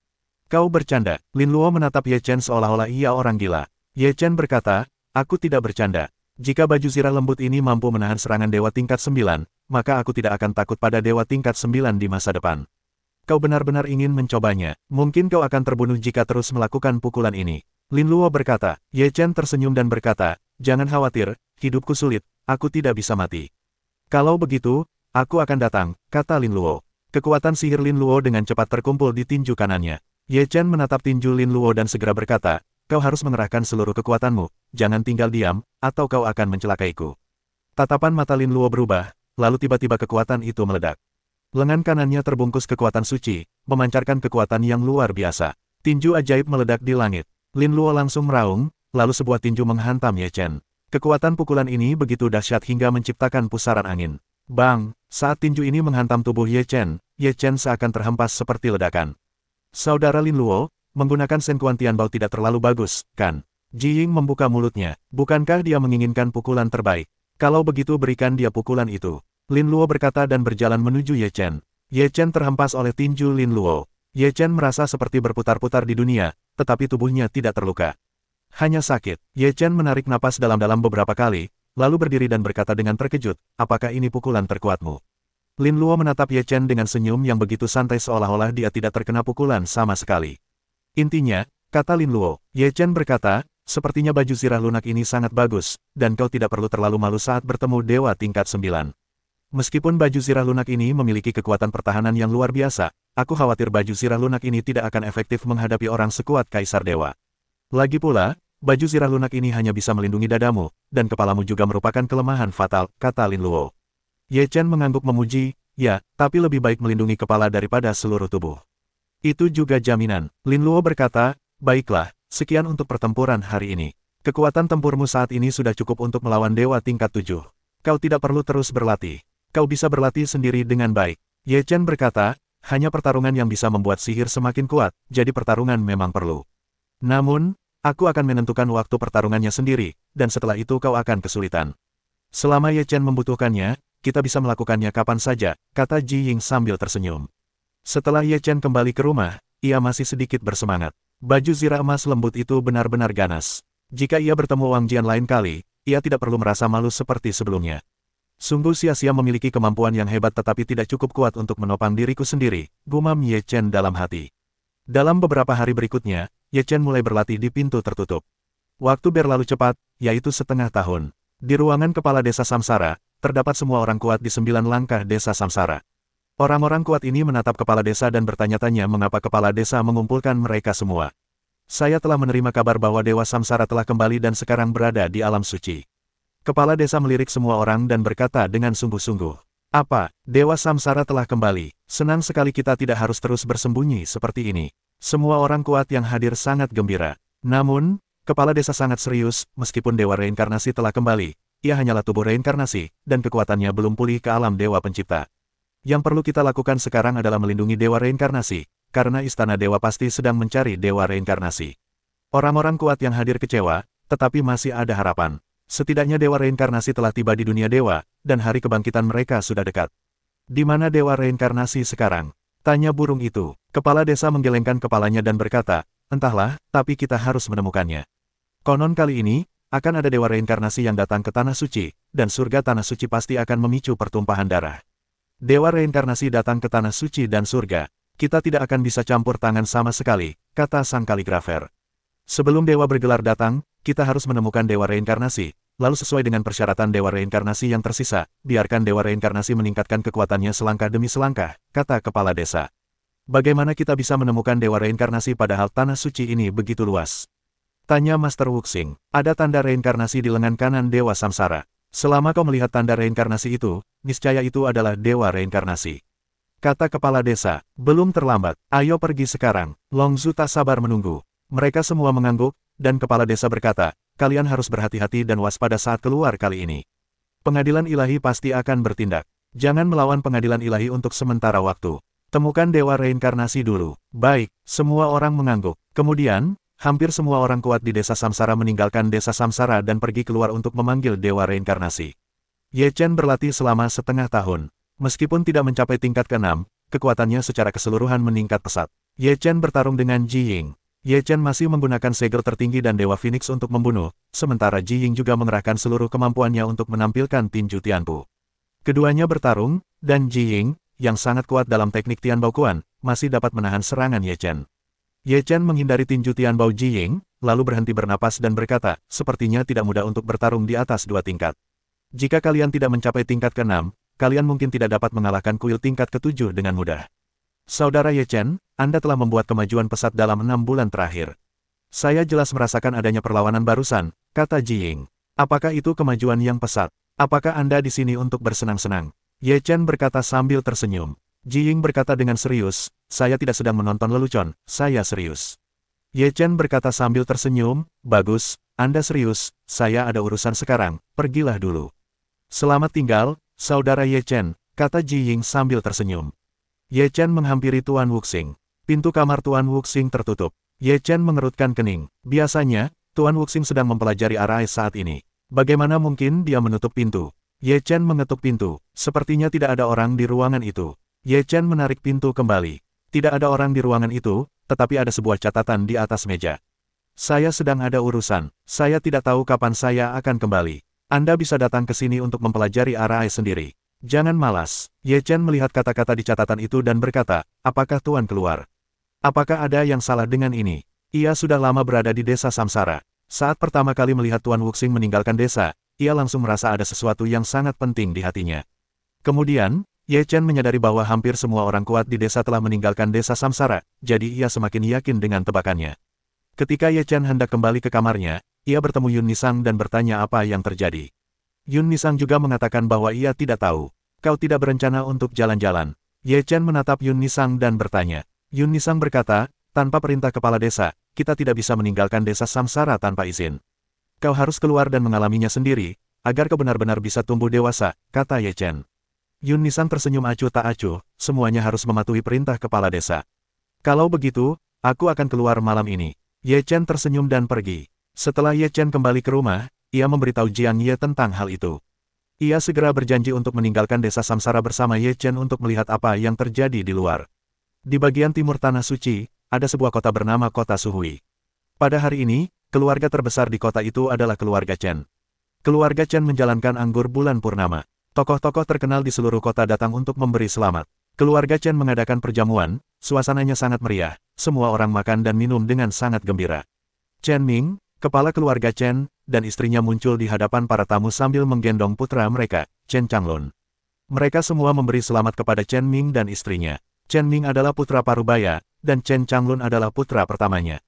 "Kau bercanda." Lin Luo menatap Ye Chen seolah-olah ia orang gila. Ye Chen berkata, "Aku tidak bercanda. Jika baju sirah lembut ini mampu menahan serangan dewa tingkat 9, maka aku tidak akan takut pada dewa tingkat 9 di masa depan. Kau benar-benar ingin mencobanya, mungkin kau akan terbunuh jika terus melakukan pukulan ini." Lin Luo berkata. Ye Chen tersenyum dan berkata, "Jangan khawatir, hidupku sulit, aku tidak bisa mati." "Kalau begitu, aku akan datang," kata Lin Luo. Kekuatan sihir Lin Luo dengan cepat terkumpul di tinju kanannya. Ye Chen menatap tinju Lin Luo dan segera berkata, "Kau harus mengerahkan seluruh kekuatanmu, jangan tinggal diam, atau kau akan mencelakaiku." Tatapan mata Lin Luo berubah, lalu tiba-tiba kekuatan itu meledak. Lengan kanannya terbungkus kekuatan suci, memancarkan kekuatan yang luar biasa. Tinju ajaib meledak di langit. Lin Luo langsung meraung, lalu sebuah tinju menghantam Ye Chen. Kekuatan pukulan ini begitu dahsyat hingga menciptakan pusaran angin. Bang! Saat tinju ini menghantam tubuh Ye Chen seakan terhempas seperti ledakan. "Saudara Lin Luo, menggunakan Sen Kuan Tianbao tidak terlalu bagus, kan?" Ji Ying membuka mulutnya. Bukankah dia menginginkan pukulan terbaik? Kalau begitu berikan dia pukulan itu. Lin Luo berkata dan berjalan menuju Ye Chen. Ye Chen terhempas oleh tinju Lin Luo. Ye Chen merasa seperti berputar-putar di dunia, tetapi tubuhnya tidak terluka. Hanya sakit. Ye Chen menarik napas dalam-dalam beberapa kali, lalu berdiri dan berkata dengan terkejut, "Apakah ini pukulan terkuatmu?" Lin Luo menatap Ye Chen dengan senyum yang begitu santai seolah-olah dia tidak terkena pukulan sama sekali. "Intinya," kata Lin Luo, Ye Chen berkata, "sepertinya baju sirah lunak ini sangat bagus, dan kau tidak perlu terlalu malu saat bertemu dewa tingkat 9. Meskipun baju sirah lunak ini memiliki kekuatan pertahanan yang luar biasa, aku khawatir baju sirah lunak ini tidak akan efektif menghadapi orang sekuat Kaisar Dewa. Lagi pula, baju sirah lunak ini hanya bisa melindungi dadamu, dan kepalamu juga merupakan kelemahan fatal," kata Lin Luo. Ye Chen mengangguk memuji, "Ya, tapi lebih baik melindungi kepala daripada seluruh tubuh." "Itu juga jaminan." Lin Luo berkata, "Baiklah, sekian untuk pertempuran hari ini. Kekuatan tempurmu saat ini sudah cukup untuk melawan dewa tingkat 7. Kau tidak perlu terus berlatih. Kau bisa berlatih sendiri dengan baik." Ye Chen berkata, "Hanya pertarungan yang bisa membuat sihir semakin kuat, jadi pertarungan memang perlu. Namun, aku akan menentukan waktu pertarungannya sendiri, dan setelah itu kau akan kesulitan. Selama Ye Chen membutuhkannya, kita bisa melakukannya kapan saja," kata Ji Ying sambil tersenyum. Setelah Ye Chen kembali ke rumah, ia masih sedikit bersemangat. Baju zirah emas lembut itu benar-benar ganas. Jika ia bertemu Wang Jian lain kali, ia tidak perlu merasa malu seperti sebelumnya. "Sungguh sia-sia memiliki kemampuan yang hebat tetapi tidak cukup kuat untuk menopang diriku sendiri," gumam Ye Chen dalam hati. Dalam beberapa hari berikutnya, Ye Chen mulai berlatih di pintu tertutup. Waktu berlalu cepat, yaitu setengah tahun. Di ruangan kepala desa Samsara, terdapat semua orang kuat di 9 langkah desa Samsara. Orang-orang kuat ini menatap kepala desa dan bertanya-tanya mengapa kepala desa mengumpulkan mereka semua. "Saya telah menerima kabar bahwa Dewa Samsara telah kembali dan sekarang berada di alam suci." Kepala desa melirik semua orang dan berkata dengan sungguh-sungguh, "Apa, Dewa Samsara telah kembali? Senang sekali kita tidak harus terus bersembunyi seperti ini." Semua orang kuat yang hadir sangat gembira. Namun, kepala desa sangat serius, meskipun Dewa Reinkarnasi telah kembali, ia hanyalah tubuh reinkarnasi, dan kekuatannya belum pulih ke alam Dewa Pencipta. Yang perlu kita lakukan sekarang adalah melindungi Dewa Reinkarnasi, karena Istana Dewa pasti sedang mencari Dewa Reinkarnasi. Orang-orang kuat yang hadir kecewa, tetapi masih ada harapan. Setidaknya Dewa Reinkarnasi telah tiba di dunia dewa, dan hari kebangkitan mereka sudah dekat. "Di mana Dewa Reinkarnasi sekarang?" tanya burung itu. Kepala desa menggelengkan kepalanya dan berkata, Entahlah, tapi kita harus menemukannya. Konon kali ini, akan ada dewa reinkarnasi yang datang ke Tanah Suci, dan surga Tanah Suci pasti akan memicu pertumpahan darah. Dewa reinkarnasi datang ke Tanah Suci dan surga. Kita tidak akan bisa campur tangan sama sekali, kata sang kaligrafer. Sebelum dewa bergelar datang, kita harus menemukan dewa reinkarnasi. Lalu sesuai dengan persyaratan dewa reinkarnasi yang tersisa, biarkan dewa reinkarnasi meningkatkan kekuatannya selangkah demi selangkah, kata kepala desa. Bagaimana kita bisa menemukan dewa reinkarnasi padahal Tanah Suci ini begitu luas? Tanya Master Wuxing. Ada tanda reinkarnasi di lengan kanan Dewa Samsara. Selama kau melihat tanda reinkarnasi itu, niscaya itu adalah dewa reinkarnasi. Kata kepala desa, belum terlambat, ayo pergi sekarang. Long Zhu tak sabar menunggu. Mereka semua mengangguk, dan kepala desa berkata, kalian harus berhati-hati dan waspada saat keluar kali ini. Pengadilan ilahi pasti akan bertindak. Jangan melawan pengadilan ilahi untuk sementara waktu. Temukan dewa reinkarnasi dulu. Baik, semua orang mengangguk. Kemudian, hampir semua orang kuat di desa Samsara meninggalkan desa Samsara dan pergi keluar untuk memanggil dewa reinkarnasi. Ye Chen berlatih selama setengah tahun. Meskipun tidak mencapai tingkat ke-6, kekuatannya secara keseluruhan meningkat pesat. Ye Chen bertarung dengan Ji Ying. Ye Chen masih menggunakan segel tertinggi dan Dewa Phoenix untuk membunuh, sementara Ji Ying juga mengerahkan seluruh kemampuannya untuk menampilkan tinju Tianpu. Keduanya bertarung, dan Ji Ying, yang sangat kuat dalam teknik Tianbao Kuan, masih dapat menahan serangan Ye Chen. Ye Chen menghindari tinju Tianbao Ji Ying, lalu berhenti bernapas dan berkata, sepertinya tidak mudah untuk bertarung di atas 2 tingkat. Jika kalian tidak mencapai tingkat ke-6, kalian mungkin tidak dapat mengalahkan kuil tingkat ke-7 dengan mudah. Saudara Ye Chen, Anda telah membuat kemajuan pesat dalam 6 bulan terakhir. Saya jelas merasakan adanya perlawanan barusan, kata Ji Ying. Apakah itu kemajuan yang pesat? Apakah Anda di sini untuk bersenang-senang? Ye Chen berkata sambil tersenyum. Ji Ying berkata dengan serius, saya tidak sedang menonton lelucon, saya serius. Ye Chen berkata sambil tersenyum, bagus, Anda serius, saya ada urusan sekarang, pergilah dulu. Selamat tinggal, saudara Ye Chen, kata Ji Ying sambil tersenyum. Ye Chen menghampiri Tuan Wuxing. Pintu kamar Tuan Wuxing tertutup. Ye Chen mengerutkan kening. Biasanya, Tuan Wuxing sedang mempelajari arah saat ini. Bagaimana mungkin dia menutup pintu? Ye Chen mengetuk pintu, sepertinya tidak ada orang di ruangan itu. Ye Chen menarik pintu kembali. Tidak ada orang di ruangan itu, tetapi ada sebuah catatan di atas meja. Saya sedang ada urusan, saya tidak tahu kapan saya akan kembali. Anda bisa datang ke sini untuk mempelajari arah sendiri. Jangan malas. Ye Chen melihat kata-kata di catatan itu dan berkata, apakah Tuan keluar? Apakah ada yang salah dengan ini? Ia sudah lama berada di desa Samsara. Saat pertama kali melihat Tuan Wuxing meninggalkan desa, ia langsung merasa ada sesuatu yang sangat penting di hatinya. Kemudian, Ye Chen menyadari bahwa hampir semua orang kuat di desa telah meninggalkan desa Samsara, jadi ia semakin yakin dengan tebakannya. Ketika Ye Chen hendak kembali ke kamarnya, ia bertemu Yun Nisang dan bertanya apa yang terjadi. Yun Nisang juga mengatakan bahwa ia tidak tahu. Kau tidak berencana untuk jalan-jalan. Ye Chen menatap Yun Nisang dan bertanya. Yun Nisang berkata, tanpa perintah kepala desa, kita tidak bisa meninggalkan desa Samsara tanpa izin. Kau harus keluar dan mengalaminya sendiri, agar kau benar-benar bisa tumbuh dewasa, kata Ye Chen. Yun Nisang tersenyum acuh tak acuh, semuanya harus mematuhi perintah kepala desa. Kalau begitu, aku akan keluar malam ini. Ye Chen tersenyum dan pergi. Setelah Ye Chen kembali ke rumah, ia memberitahu Jiang Ye tentang hal itu. Ia segera berjanji untuk meninggalkan desa Samsara bersama Ye Chen untuk melihat apa yang terjadi di luar. Di bagian timur Tanah Suci, ada sebuah kota bernama Kota Suhui. Pada hari ini, keluarga terbesar di kota itu adalah keluarga Chen. Keluarga Chen menjalankan anggur bulan purnama. Tokoh-tokoh terkenal di seluruh kota datang untuk memberi selamat. Keluarga Chen mengadakan perjamuan, suasananya sangat meriah, semua orang makan dan minum dengan sangat gembira. Chen Ming, kepala keluarga Chen, dan istrinya muncul di hadapan para tamu sambil menggendong putra mereka, Chen Changlun. Mereka semua memberi selamat kepada Chen Ming dan istrinya. Chen Ming adalah putra parubaya, dan Chen Changlun adalah putra pertamanya.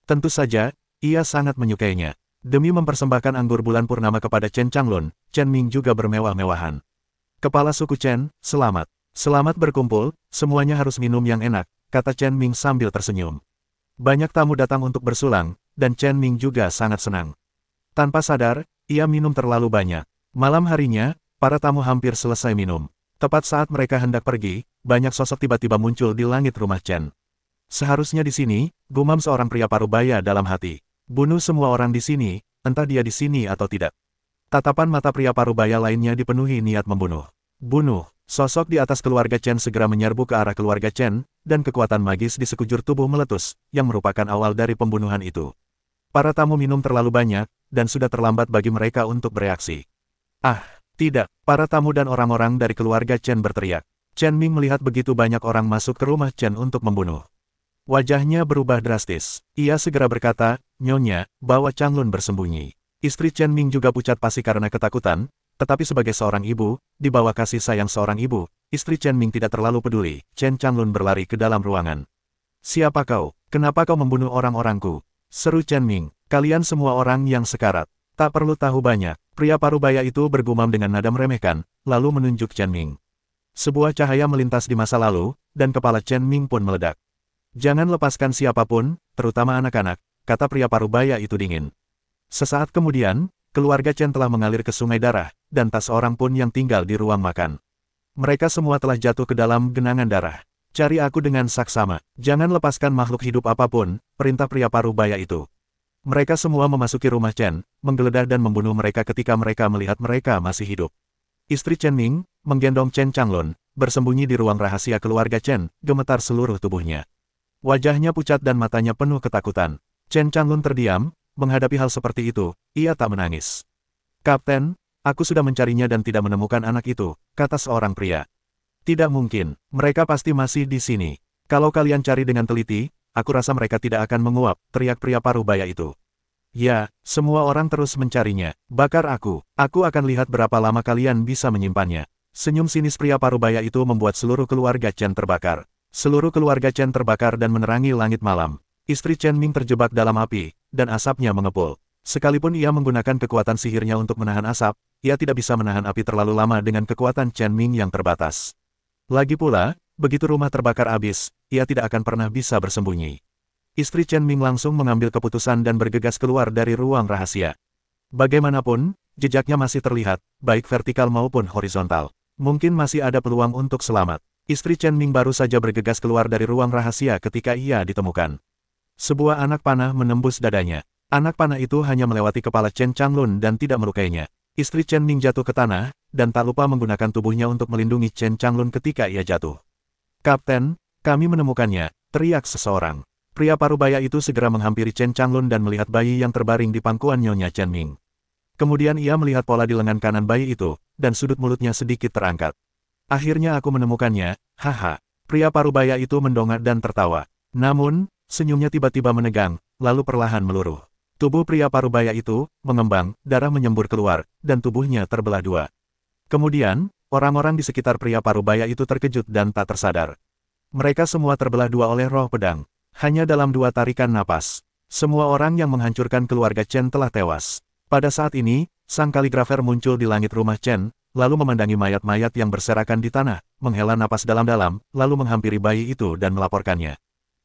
Tentu saja, ia sangat menyukainya. Demi mempersembahkan anggur bulan purnama kepada Chen Changlun, Chen Ming juga bermewah-mewahan. Kepala suku Chen, selamat. Selamat berkumpul, semuanya harus minum yang enak, kata Chen Ming sambil tersenyum. Banyak tamu datang untuk bersulang, dan Chen Ming juga sangat senang. Tanpa sadar, ia minum terlalu banyak. Malam harinya, para tamu hampir selesai minum. Tepat saat mereka hendak pergi, banyak sosok tiba-tiba muncul di langit rumah Chen. Seharusnya di sini, gumam seorang pria parubaya dalam hati. Bunuh semua orang di sini, entah dia di sini atau tidak. Tatapan mata pria parubaya lainnya dipenuhi niat membunuh. Bunuh, Sosok di atas keluarga Chen segera menyerbu ke arah keluarga Chen, dan kekuatan magis di sekujur tubuh meletus, yang merupakan awal dari pembunuhan itu. Para tamu minum terlalu banyak, dan sudah terlambat bagi mereka untuk bereaksi. Ah, tidak, para tamu dan orang-orang dari keluarga Chen berteriak. Chen Ming melihat begitu banyak orang masuk ke rumah Chen untuk membunuh. Wajahnya berubah drastis. Ia segera berkata, "Nyonya, bawa Changlun bersembunyi." Istri Chen Ming juga pucat pasi karena ketakutan, tetapi sebagai seorang ibu, di bawah kasih sayang seorang ibu, istri Chen Ming tidak terlalu peduli. Chen Changlun berlari ke dalam ruangan. "Siapa kau? Kenapa kau membunuh orang-orangku?" seru Chen Ming. "Kalian semua orang yang sekarat. Tak perlu tahu banyak." Pria parubaya itu bergumam dengan nada meremehkan, lalu menunjuk Chen Ming. Sebuah cahaya melintas di masa lalu, dan kepala Chen Ming pun meledak. "Jangan lepaskan siapapun, terutama anak-anak," kata pria parubaya itu dingin. Sesaat kemudian, keluarga Chen telah mengalir ke sungai darah, dan tak seorang pun yang tinggal di ruang makan. Mereka semua telah jatuh ke dalam genangan darah. "Cari aku dengan saksama. Jangan lepaskan makhluk hidup apapun," perintah pria parubaya itu. Mereka semua memasuki rumah Chen, menggeledah dan membunuh mereka ketika mereka melihat mereka masih hidup. Istri Chen Ming, menggendong Chen Changlun, bersembunyi di ruang rahasia keluarga Chen, gemetar seluruh tubuhnya. Wajahnya pucat dan matanya penuh ketakutan. Chen Changlun terdiam, menghadapi hal seperti itu, ia tak menangis. "Kapten, aku sudah mencarinya dan tidak menemukan anak itu," kata seorang pria. "Tidak mungkin, mereka pasti masih di sini. Kalau kalian cari dengan teliti, aku rasa mereka tidak akan menguap," teriak pria parubaya itu. "Ya, semua orang terus mencarinya. Bakar aku akan lihat berapa lama kalian bisa menyimpannya." Senyum sinis pria parubaya itu membuat seluruh keluarga Chen terbakar. Seluruh keluarga Chen terbakar dan menerangi langit malam. Istri Chen Ming terjebak dalam api, dan asapnya mengepul. Sekalipun ia menggunakan kekuatan sihirnya untuk menahan asap, ia tidak bisa menahan api terlalu lama dengan kekuatan Chen Ming yang terbatas. Lagi pula, begitu rumah terbakar habis, ia tidak akan pernah bisa bersembunyi. Istri Chen Ming langsung mengambil keputusan dan bergegas keluar dari ruang rahasia. Bagaimanapun, jejaknya masih terlihat, baik vertikal maupun horizontal. Mungkin masih ada peluang untuk selamat. Istri Chen Ming baru saja bergegas keluar dari ruang rahasia ketika ia ditemukan. Sebuah anak panah menembus dadanya. Anak panah itu hanya melewati kepala Chen Changlun dan tidak melukainya. Istri Chen Ming jatuh ke tanah, dan tak lupa menggunakan tubuhnya untuk melindungi Chen Changlun ketika ia jatuh. "Kapten, kami menemukannya," teriak seseorang. Pria parubaya itu segera menghampiri Chen Changlun dan melihat bayi yang terbaring di pangkuan Nyonya Chen Ming. Kemudian ia melihat pola di lengan kanan bayi itu, dan sudut mulutnya sedikit terangkat. "Akhirnya aku menemukannya, haha." Pria parubaya itu mendongak dan tertawa. Namun, senyumnya tiba-tiba menegang, lalu perlahan meluruh. Tubuh pria parubaya itu mengembang, darah menyembur keluar, dan tubuhnya terbelah dua. Kemudian, orang-orang di sekitar pria parubaya itu terkejut dan tak tersadar. Mereka semua terbelah dua oleh roh pedang. Hanya dalam 2 tarikan napas, semua orang yang menghancurkan keluarga Chen telah tewas. Pada saat ini, sang kaligrafer muncul di langit rumah Chen, lalu memandangi mayat-mayat yang berserakan di tanah, menghela napas dalam-dalam, lalu menghampiri bayi itu dan melaporkannya.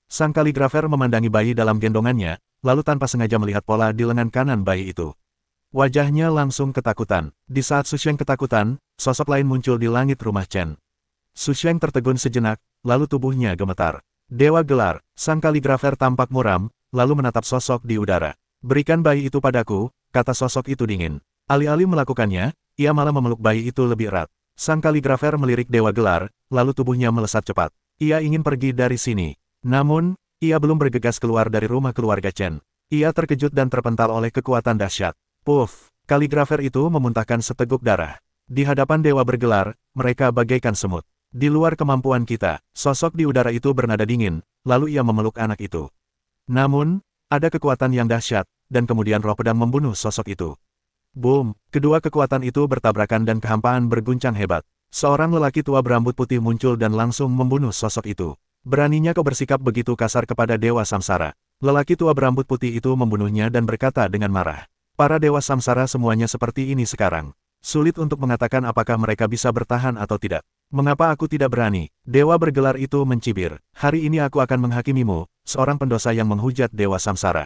Sang kaligrafer memandangi bayi dalam gendongannya, lalu tanpa sengaja melihat pola di lengan kanan bayi itu. Wajahnya langsung ketakutan. Di saat Su Sheng ketakutan, sosok lain muncul di langit rumah Chen. Su Sheng tertegun sejenak, lalu tubuhnya gemetar. "Dewa gelar," sang kaligrafer tampak muram, lalu menatap sosok di udara. "Berikan bayi itu padaku," kata sosok itu dingin. Alih-alih melakukannya, ia malah memeluk bayi itu lebih erat. Sang kaligrafer melirik Dewa Gelar, lalu tubuhnya melesat cepat. Ia ingin pergi dari sini. Namun, ia belum bergegas keluar dari rumah keluarga Chen. Ia terkejut dan terpental oleh kekuatan dahsyat. Puff! Kaligrafer itu memuntahkan seteguk darah. Di hadapan Dewa Bergelar, mereka bagaikan semut. "Di luar kemampuan kita," sosok di udara itu bernada dingin, lalu ia memeluk anak itu. Namun, ada kekuatan yang dahsyat, dan kemudian roh pedang membunuh sosok itu. Boom! Kedua kekuatan itu bertabrakan dan kehampaan berguncang hebat. Seorang lelaki tua berambut putih muncul dan langsung membunuh sosok itu. "Beraninya kau bersikap begitu kasar kepada Dewa Samsara." Lelaki tua berambut putih itu membunuhnya dan berkata dengan marah. Para Dewa Samsara semuanya seperti ini sekarang. Sulit untuk mengatakan apakah mereka bisa bertahan atau tidak. "Mengapa aku tidak berani?" Dewa Bergelar itu mencibir. "Hari ini aku akan menghakimimu, seorang pendosa yang menghujat Dewa Samsara."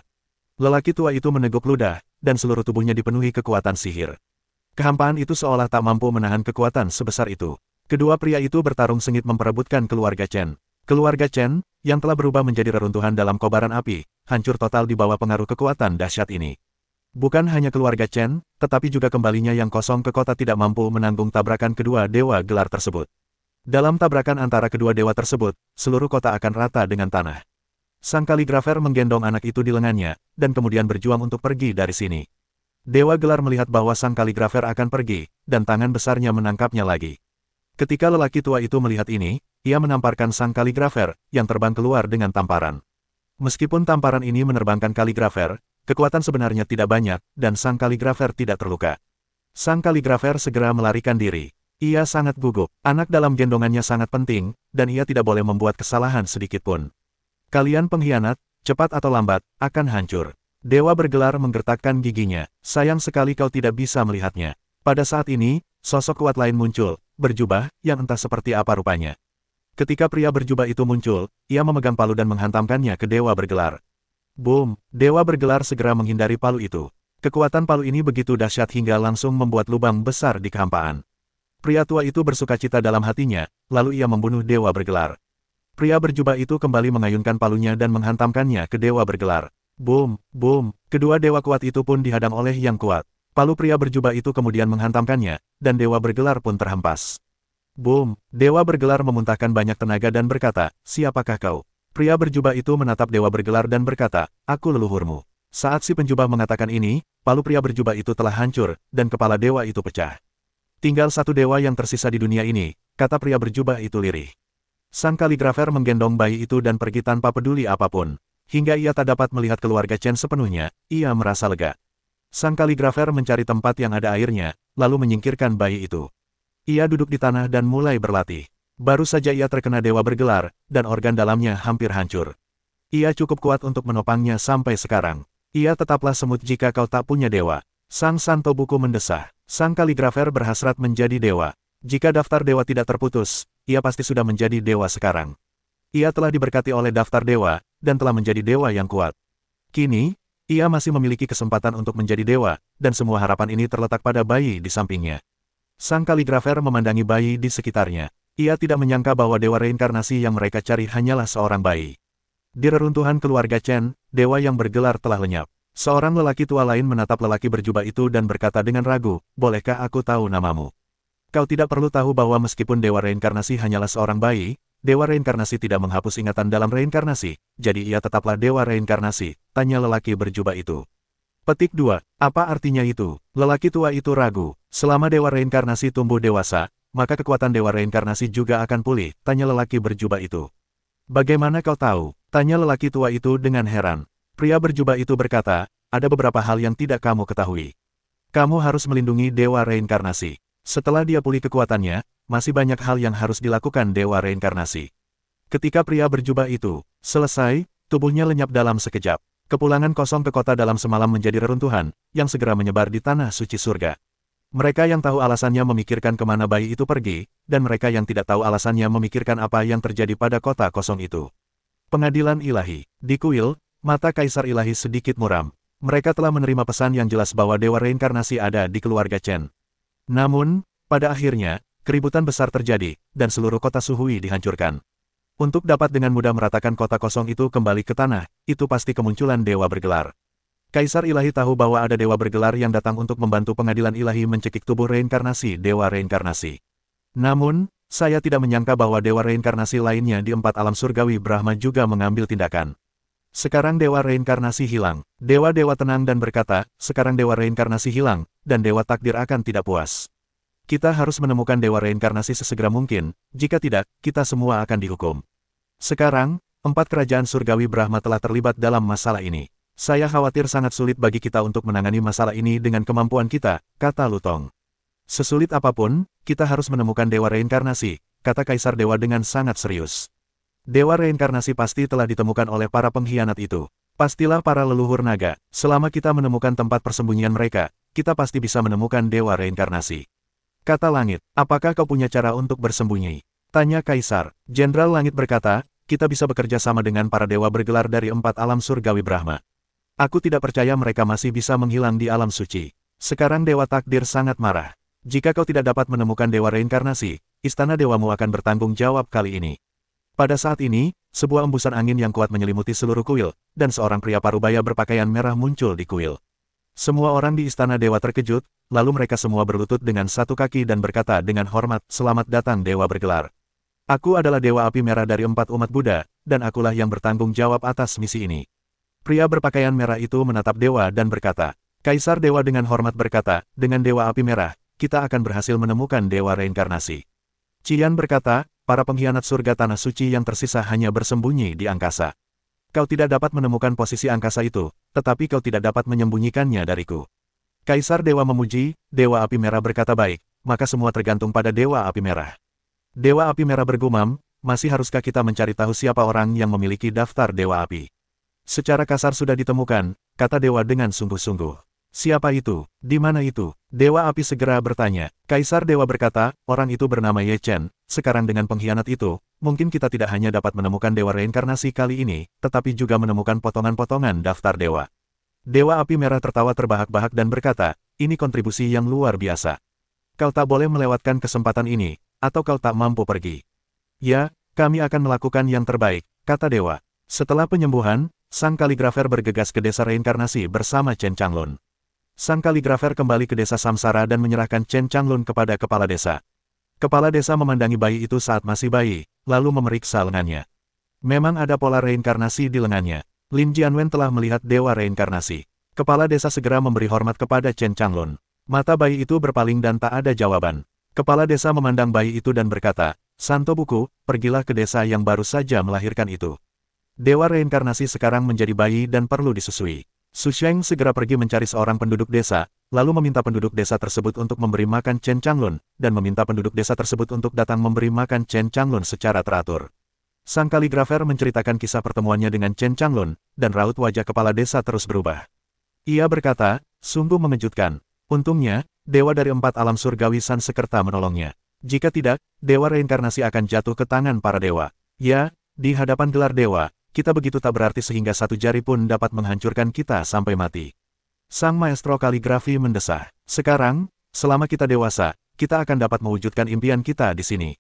Lelaki tua itu meneguk ludah, dan seluruh tubuhnya dipenuhi kekuatan sihir. Kehampaan itu seolah tak mampu menahan kekuatan sebesar itu. Kedua pria itu bertarung sengit memperebutkan keluarga Chen. Keluarga Chen, yang telah berubah menjadi reruntuhan dalam kobaran api, hancur total di bawah pengaruh kekuatan dahsyat ini. Bukan hanya keluarga Chen, tetapi juga kembalinya yang kosong ke kota tidak mampu menanggung tabrakan kedua Dewa Gelar tersebut. Dalam tabrakan antara kedua dewa tersebut, seluruh kota akan rata dengan tanah. Sang kaligrafer menggendong anak itu di lengannya, dan kemudian berjuang untuk pergi dari sini. Dewa Gelar melihat bahwa sang kaligrafer akan pergi, dan tangan besarnya menangkapnya lagi. Ketika lelaki tua itu melihat ini, ia menamparkan sang kaligrafer, yang terbang keluar dengan tamparan. Meskipun tamparan ini menerbangkan kaligrafer, kekuatan sebenarnya tidak banyak, dan sang kaligrafer tidak terluka. Sang kaligrafer segera melarikan diri. Ia sangat gugup, anak dalam gendongannya sangat penting, dan ia tidak boleh membuat kesalahan sedikitpun. Kalian pengkhianat, cepat atau lambat, akan hancur. Dewa Bergelar menggertakkan giginya, sayang sekali kau tidak bisa melihatnya. Pada saat ini, sosok kuat lain muncul, berjubah, yang entah seperti apa rupanya. Ketika pria berjubah itu muncul, ia memegang palu dan menghantamkannya ke Dewa Bergelar. Boom! Dewa Bergelar segera menghindari palu itu. Kekuatan palu ini begitu dahsyat hingga langsung membuat lubang besar di kehampaan. Pria tua itu bersukacita dalam hatinya, lalu ia membunuh Dewa Bergelar. Pria berjubah itu kembali mengayunkan palunya dan menghantamkannya ke Dewa Bergelar. Boom! Boom! Kedua dewa kuat itu pun dihadang oleh yang kuat. Palu pria berjubah itu kemudian menghantamkannya, dan Dewa Bergelar pun terhempas. Boom! Dewa Bergelar memuntahkan banyak tenaga dan berkata, siapakah kau? Pria berjubah itu menatap Dewa Bergelar dan berkata, aku leluhurmu. Saat si penjubah mengatakan ini, palu pria berjubah itu telah hancur, dan kepala dewa itu pecah. Tinggal satu dewa yang tersisa di dunia ini, kata pria berjubah itu lirih. Sang kaligrafer menggendong bayi itu dan pergi tanpa peduli apapun. Hingga ia tak dapat melihat keluarga Chen sepenuhnya, ia merasa lega. Sang kaligrafer mencari tempat yang ada airnya, lalu menyingkirkan bayi itu. Ia duduk di tanah dan mulai berlatih. Baru saja ia terkena Dewa Bergelar, dan organ dalamnya hampir hancur. Ia cukup kuat untuk menopangnya sampai sekarang. Ia tetaplah semut jika kau tak punya dewa. Sang Santo Buku mendesah. Sang kaligrafer berhasrat menjadi dewa. Jika daftar dewa tidak terputus, ia pasti sudah menjadi dewa sekarang. Ia telah diberkati oleh daftar dewa, dan telah menjadi dewa yang kuat. Kini, ia masih memiliki kesempatan untuk menjadi dewa, dan semua harapan ini terletak pada bayi di sampingnya. Sang kaligrafer memandangi bayi di sekitarnya. Ia tidak menyangka bahwa dewa reinkarnasi yang mereka cari hanyalah seorang bayi. Di reruntuhan keluarga Chen, dewa yang bergelar telah lenyap. Seorang lelaki tua lain menatap lelaki berjubah itu dan berkata dengan ragu, bolehkah aku tahu namamu? Kau tidak perlu tahu bahwa meskipun dewa reinkarnasi hanyalah seorang bayi, dewa reinkarnasi tidak menghapus ingatan dalam reinkarnasi, jadi ia tetaplah dewa reinkarnasi, tanya lelaki berjubah itu. Petik 2. Apa artinya itu? Lelaki tua itu ragu. Selama dewa reinkarnasi tumbuh dewasa, maka kekuatan dewa reinkarnasi juga akan pulih, tanya lelaki berjubah itu. Bagaimana kau tahu? Tanya lelaki tua itu dengan heran. Pria berjubah itu berkata, ada beberapa hal yang tidak kamu ketahui. Kamu harus melindungi dewa reinkarnasi. Setelah dia pulih kekuatannya, masih banyak hal yang harus dilakukan dewa reinkarnasi. Ketika pria berjubah itu selesai, tubuhnya lenyap dalam sekejap. Kepulangan kosong ke kota dalam semalam menjadi reruntuhan, yang segera menyebar di tanah suci surga. Mereka yang tahu alasannya memikirkan kemana bayi itu pergi, dan mereka yang tidak tahu alasannya memikirkan apa yang terjadi pada kota kosong itu. Pengadilan ilahi. Di kuil, mata Kaisar Ilahi sedikit muram. Mereka telah menerima pesan yang jelas bahwa dewa reinkarnasi ada di keluarga Chen. Namun, pada akhirnya, keributan besar terjadi, dan seluruh kota Suhui dihancurkan. Untuk dapat dengan mudah meratakan kota kosong itu kembali ke tanah, itu pasti kemunculan dewa bergelar. Kaisar Ilahi tahu bahwa ada dewa bergelar yang datang untuk membantu pengadilan ilahi mencekik tubuh reinkarnasi dewa reinkarnasi. Namun, saya tidak menyangka bahwa dewa reinkarnasi lainnya di 4 alam surgawi Brahma juga mengambil tindakan. Sekarang dewa reinkarnasi hilang. Dewa-dewa tenang dan berkata, sekarang dewa reinkarnasi hilang, dan dewa takdir akan tidak puas. Kita harus menemukan dewa reinkarnasi sesegera mungkin, jika tidak, kita semua akan dihukum. Sekarang, 4 kerajaan surgawi Brahma telah terlibat dalam masalah ini. Saya khawatir sangat sulit bagi kita untuk menangani masalah ini dengan kemampuan kita, kata Lutong. Sesulit apapun, kita harus menemukan dewa reinkarnasi, kata Kaisar Dewa dengan sangat serius. Dewa reinkarnasi pasti telah ditemukan oleh para pengkhianat itu. Pastilah para leluhur naga. Selama kita menemukan tempat persembunyian mereka, kita pasti bisa menemukan dewa reinkarnasi. Kata Langit, apakah kau punya cara untuk bersembunyi? Tanya Kaisar. Jenderal Langit berkata, kita bisa bekerja sama dengan para dewa bergelar dari 4 alam surgawi Brahma. Aku tidak percaya mereka masih bisa menghilang di alam suci. Sekarang Dewa Takdir sangat marah. Jika kau tidak dapat menemukan dewa reinkarnasi, istana dewamu akan bertanggung jawab kali ini. Pada saat ini, sebuah embusan angin yang kuat menyelimuti seluruh kuil, dan seorang pria parubaya berpakaian merah muncul di kuil. Semua orang di istana dewa terkejut, lalu mereka semua berlutut dengan satu kaki dan berkata dengan hormat, selamat datang dewa bergelar. Aku adalah Dewa Api Merah dari 4 umat Buddha, dan akulah yang bertanggung jawab atas misi ini. Pria berpakaian merah itu menatap Dewa dan berkata, Kaisar Dewa dengan hormat berkata, dengan Dewa Api Merah, kita akan berhasil menemukan Dewa Reinkarnasi. Qian berkata, para pengkhianat surga tanah suci yang tersisa hanya bersembunyi di angkasa. Kau tidak dapat menemukan posisi angkasa itu, tetapi kau tidak dapat menyembunyikannya dariku. Kaisar Dewa memuji, Dewa Api Merah berkata baik, maka semua tergantung pada Dewa Api Merah. Dewa Api Merah bergumam, masih haruskah kita mencari tahu siapa orang yang memiliki daftar Dewa Api? Secara kasar sudah ditemukan, kata Dewa dengan sungguh-sungguh. Siapa itu? Di mana itu? Dewa Api segera bertanya. Kaisar Dewa berkata, orang itu bernama Ye Chen. Sekarang dengan pengkhianat itu, mungkin kita tidak hanya dapat menemukan Dewa Reinkarnasi kali ini, tetapi juga menemukan potongan-potongan daftar Dewa. Dewa Api Merah tertawa terbahak-bahak dan berkata, ini kontribusi yang luar biasa. Kau tak boleh melewatkan kesempatan ini, atau kau tak mampu pergi. Ya, kami akan melakukan yang terbaik, kata Dewa. Setelah penyembuhan, sang kaligrafer bergegas ke desa reinkarnasi bersama Chen Changlun. Sang kaligrafer kembali ke desa Samsara dan menyerahkan Chen Changlun kepada kepala desa. Kepala desa memandangi bayi itu saat masih bayi, lalu memeriksa lengannya. Memang ada pola reinkarnasi di lengannya. Lin Jianwen telah melihat Dewa Reinkarnasi. Kepala desa segera memberi hormat kepada Chen Changlun. Mata bayi itu berpaling dan tak ada jawaban. Kepala desa memandang bayi itu dan berkata, Santo Buku, pergilah ke desa yang baru saja melahirkan itu. Dewa Reinkarnasi sekarang menjadi bayi dan perlu disusui. Su Sheng segera pergi mencari seorang penduduk desa, lalu meminta penduduk desa tersebut untuk memberi makan Chen Changlun, dan meminta penduduk desa tersebut untuk datang memberi makan Chen Changlun secara teratur. Sang kaligrafer menceritakan kisah pertemuannya dengan Chen Changlun, dan raut wajah kepala desa terus berubah. Ia berkata, sungguh mengejutkan. Untungnya, dewa dari 4 alam surgawi Sansekerta menolongnya. Jika tidak, Dewa Reinkarnasi akan jatuh ke tangan para dewa. Ya, di hadapan gelar dewa, kita begitu tak berarti sehingga satu jari pun dapat menghancurkan kita sampai mati. Sang maestro kaligrafi mendesah. Sekarang, selama kita dewasa, kita akan dapat mewujudkan impian kita di sini.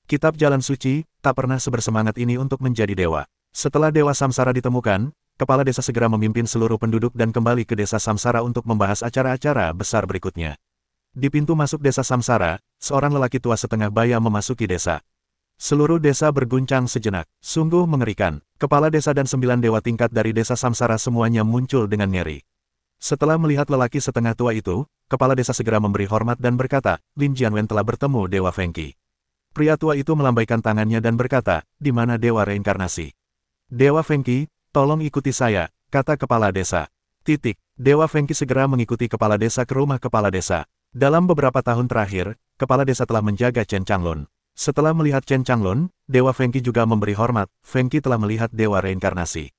Kitab Jalan Suci, tak pernah sebersemangat ini untuk menjadi dewa. Setelah Dewa Samsara ditemukan, kepala desa segera memimpin seluruh penduduk dan kembali ke desa Samsara untuk membahas acara-acara besar berikutnya. Di pintu masuk desa Samsara, seorang lelaki tua setengah baya memasuki desa. Seluruh desa berguncang sejenak. Sungguh mengerikan. Kepala desa dan 9 dewa tingkat dari desa Samsara semuanya muncul dengan ngeri. Setelah melihat lelaki setengah tua itu, kepala desa segera memberi hormat dan berkata, Lin Jianwen telah bertemu Dewa Fengqi. Pria tua itu melambaikan tangannya dan berkata, di mana Dewa Reinkarnasi? Dewa Fengqi, tolong ikuti saya, kata kepala desa. Dewa Fengqi segera mengikuti kepala desa ke rumah kepala desa. Dalam beberapa tahun terakhir, kepala desa telah menjaga Chen Changlun. Setelah melihat Chen Changlun, Dewa Fengqi juga memberi hormat. Fengqi telah melihat Dewa Reinkarnasi.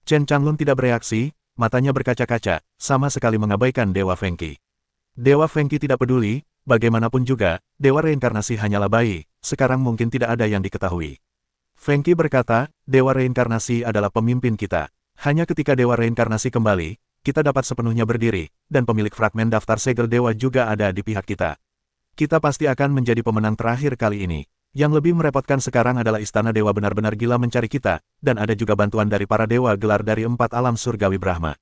Chen Changlun tidak bereaksi, matanya berkaca-kaca, sama sekali mengabaikan Dewa Fengqi. Dewa Fengqi tidak peduli, bagaimanapun juga, Dewa Reinkarnasi hanyalah bayi, sekarang mungkin tidak ada yang diketahui. Fengqi berkata, Dewa Reinkarnasi adalah pemimpin kita. Hanya ketika Dewa Reinkarnasi kembali, kita dapat sepenuhnya berdiri, dan pemilik fragmen daftar segel dewa juga ada di pihak kita. Kita pasti akan menjadi pemenang terakhir kali ini. Yang lebih merepotkan sekarang adalah istana dewa benar-benar gila mencari kita, dan ada juga bantuan dari para dewa gelar dari 4 alam surgawi Brahma.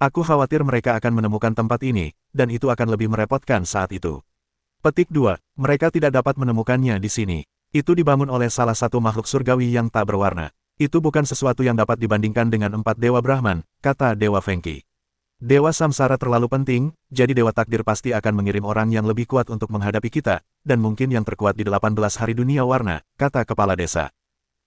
Aku khawatir mereka akan menemukan tempat ini, dan itu akan lebih merepotkan saat itu. Petik 2. Mereka tidak dapat menemukannya di sini. Itu dibangun oleh salah satu makhluk surgawi yang tak berwarna. Itu bukan sesuatu yang dapat dibandingkan dengan 4 dewa Brahman, kata Dewa Fengqi. Dewa Samsara terlalu penting, jadi Dewa Takdir pasti akan mengirim orang yang lebih kuat untuk menghadapi kita, dan mungkin yang terkuat di 18 hari dunia warna, kata kepala desa.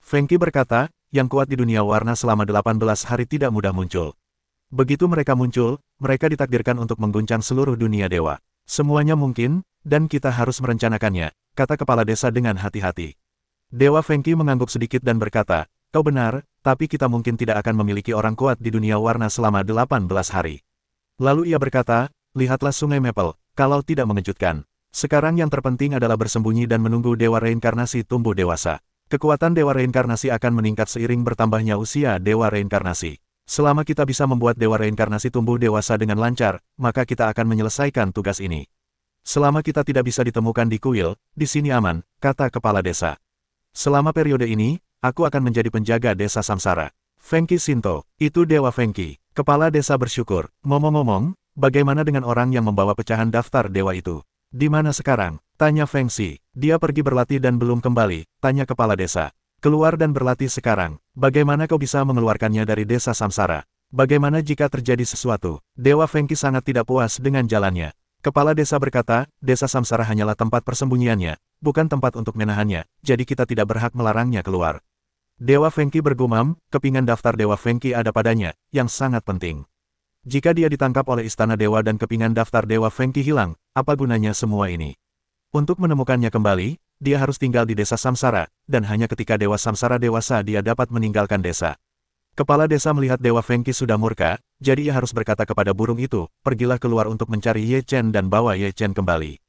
Fengqi berkata, yang kuat di dunia warna selama 18 hari tidak mudah muncul. Begitu mereka muncul, mereka ditakdirkan untuk mengguncang seluruh dunia dewa. Semuanya mungkin, dan kita harus merencanakannya, kata kepala desa dengan hati-hati. Dewa Fengqi mengangguk sedikit dan berkata, kau benar, tapi kita mungkin tidak akan memiliki orang kuat di dunia warna selama 18 hari. Lalu ia berkata, lihatlah sungai Maple, kalau tidak mengejutkan. Sekarang yang terpenting adalah bersembunyi dan menunggu Dewa Reinkarnasi tumbuh dewasa. Kekuatan Dewa Reinkarnasi akan meningkat seiring bertambahnya usia Dewa Reinkarnasi. Selama kita bisa membuat Dewa Reinkarnasi tumbuh dewasa dengan lancar, maka kita akan menyelesaikan tugas ini. Selama kita tidak bisa ditemukan di kuil, di sini aman, kata kepala desa. Selama periode ini, aku akan menjadi penjaga desa Samsara. Fengqi Shinto, itu Dewa Fengqi. Kepala desa bersyukur. Ngomong-ngomong, bagaimana dengan orang yang membawa pecahan daftar dewa itu? Di mana sekarang? Tanya Feng Xi. Dia pergi berlatih dan belum kembali, tanya kepala desa. Keluar dan berlatih sekarang. Bagaimana kau bisa mengeluarkannya dari desa samsara? Bagaimana jika terjadi sesuatu? Dewa Feng Qi sangat tidak puas dengan jalannya. Kepala desa berkata, desa samsara hanyalah tempat persembunyiannya, bukan tempat untuk menahannya, jadi kita tidak berhak melarangnya keluar. Dewa Feng Qi bergumam, kepingan daftar Dewa Feng Qi ada padanya, yang sangat penting. Jika dia ditangkap oleh Istana Dewa dan kepingan daftar Dewa Feng Qi hilang, apa gunanya semua ini? Untuk menemukannya kembali, dia harus tinggal di desa Samsara, dan hanya ketika Dewa Samsara dewasa dia dapat meninggalkan desa. Kepala desa melihat Dewa Feng Qi sudah murka, jadi ia harus berkata kepada burung itu, pergilah keluar untuk mencari Ye Chen dan bawa Ye Chen kembali.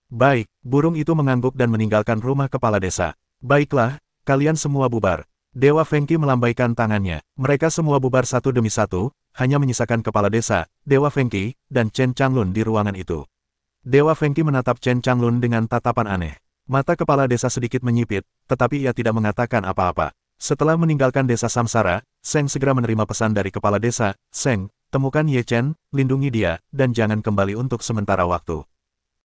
Baik, burung itu mengangguk dan meninggalkan rumah kepala desa. Baiklah, kalian semua bubar. Dewa Feng Qi melambaikan tangannya, mereka semua bubar satu demi satu, hanya menyisakan kepala desa, Dewa Feng Qi, dan Chen Changlun di ruangan itu. Dewa Feng Qi menatap Chen Changlun dengan tatapan aneh. Mata kepala desa sedikit menyipit, tetapi ia tidak mengatakan apa-apa. Setelah meninggalkan desa Samsara, Seng segera menerima pesan dari kepala desa, Seng, temukan Ye Chen, lindungi dia, dan jangan kembali untuk sementara waktu.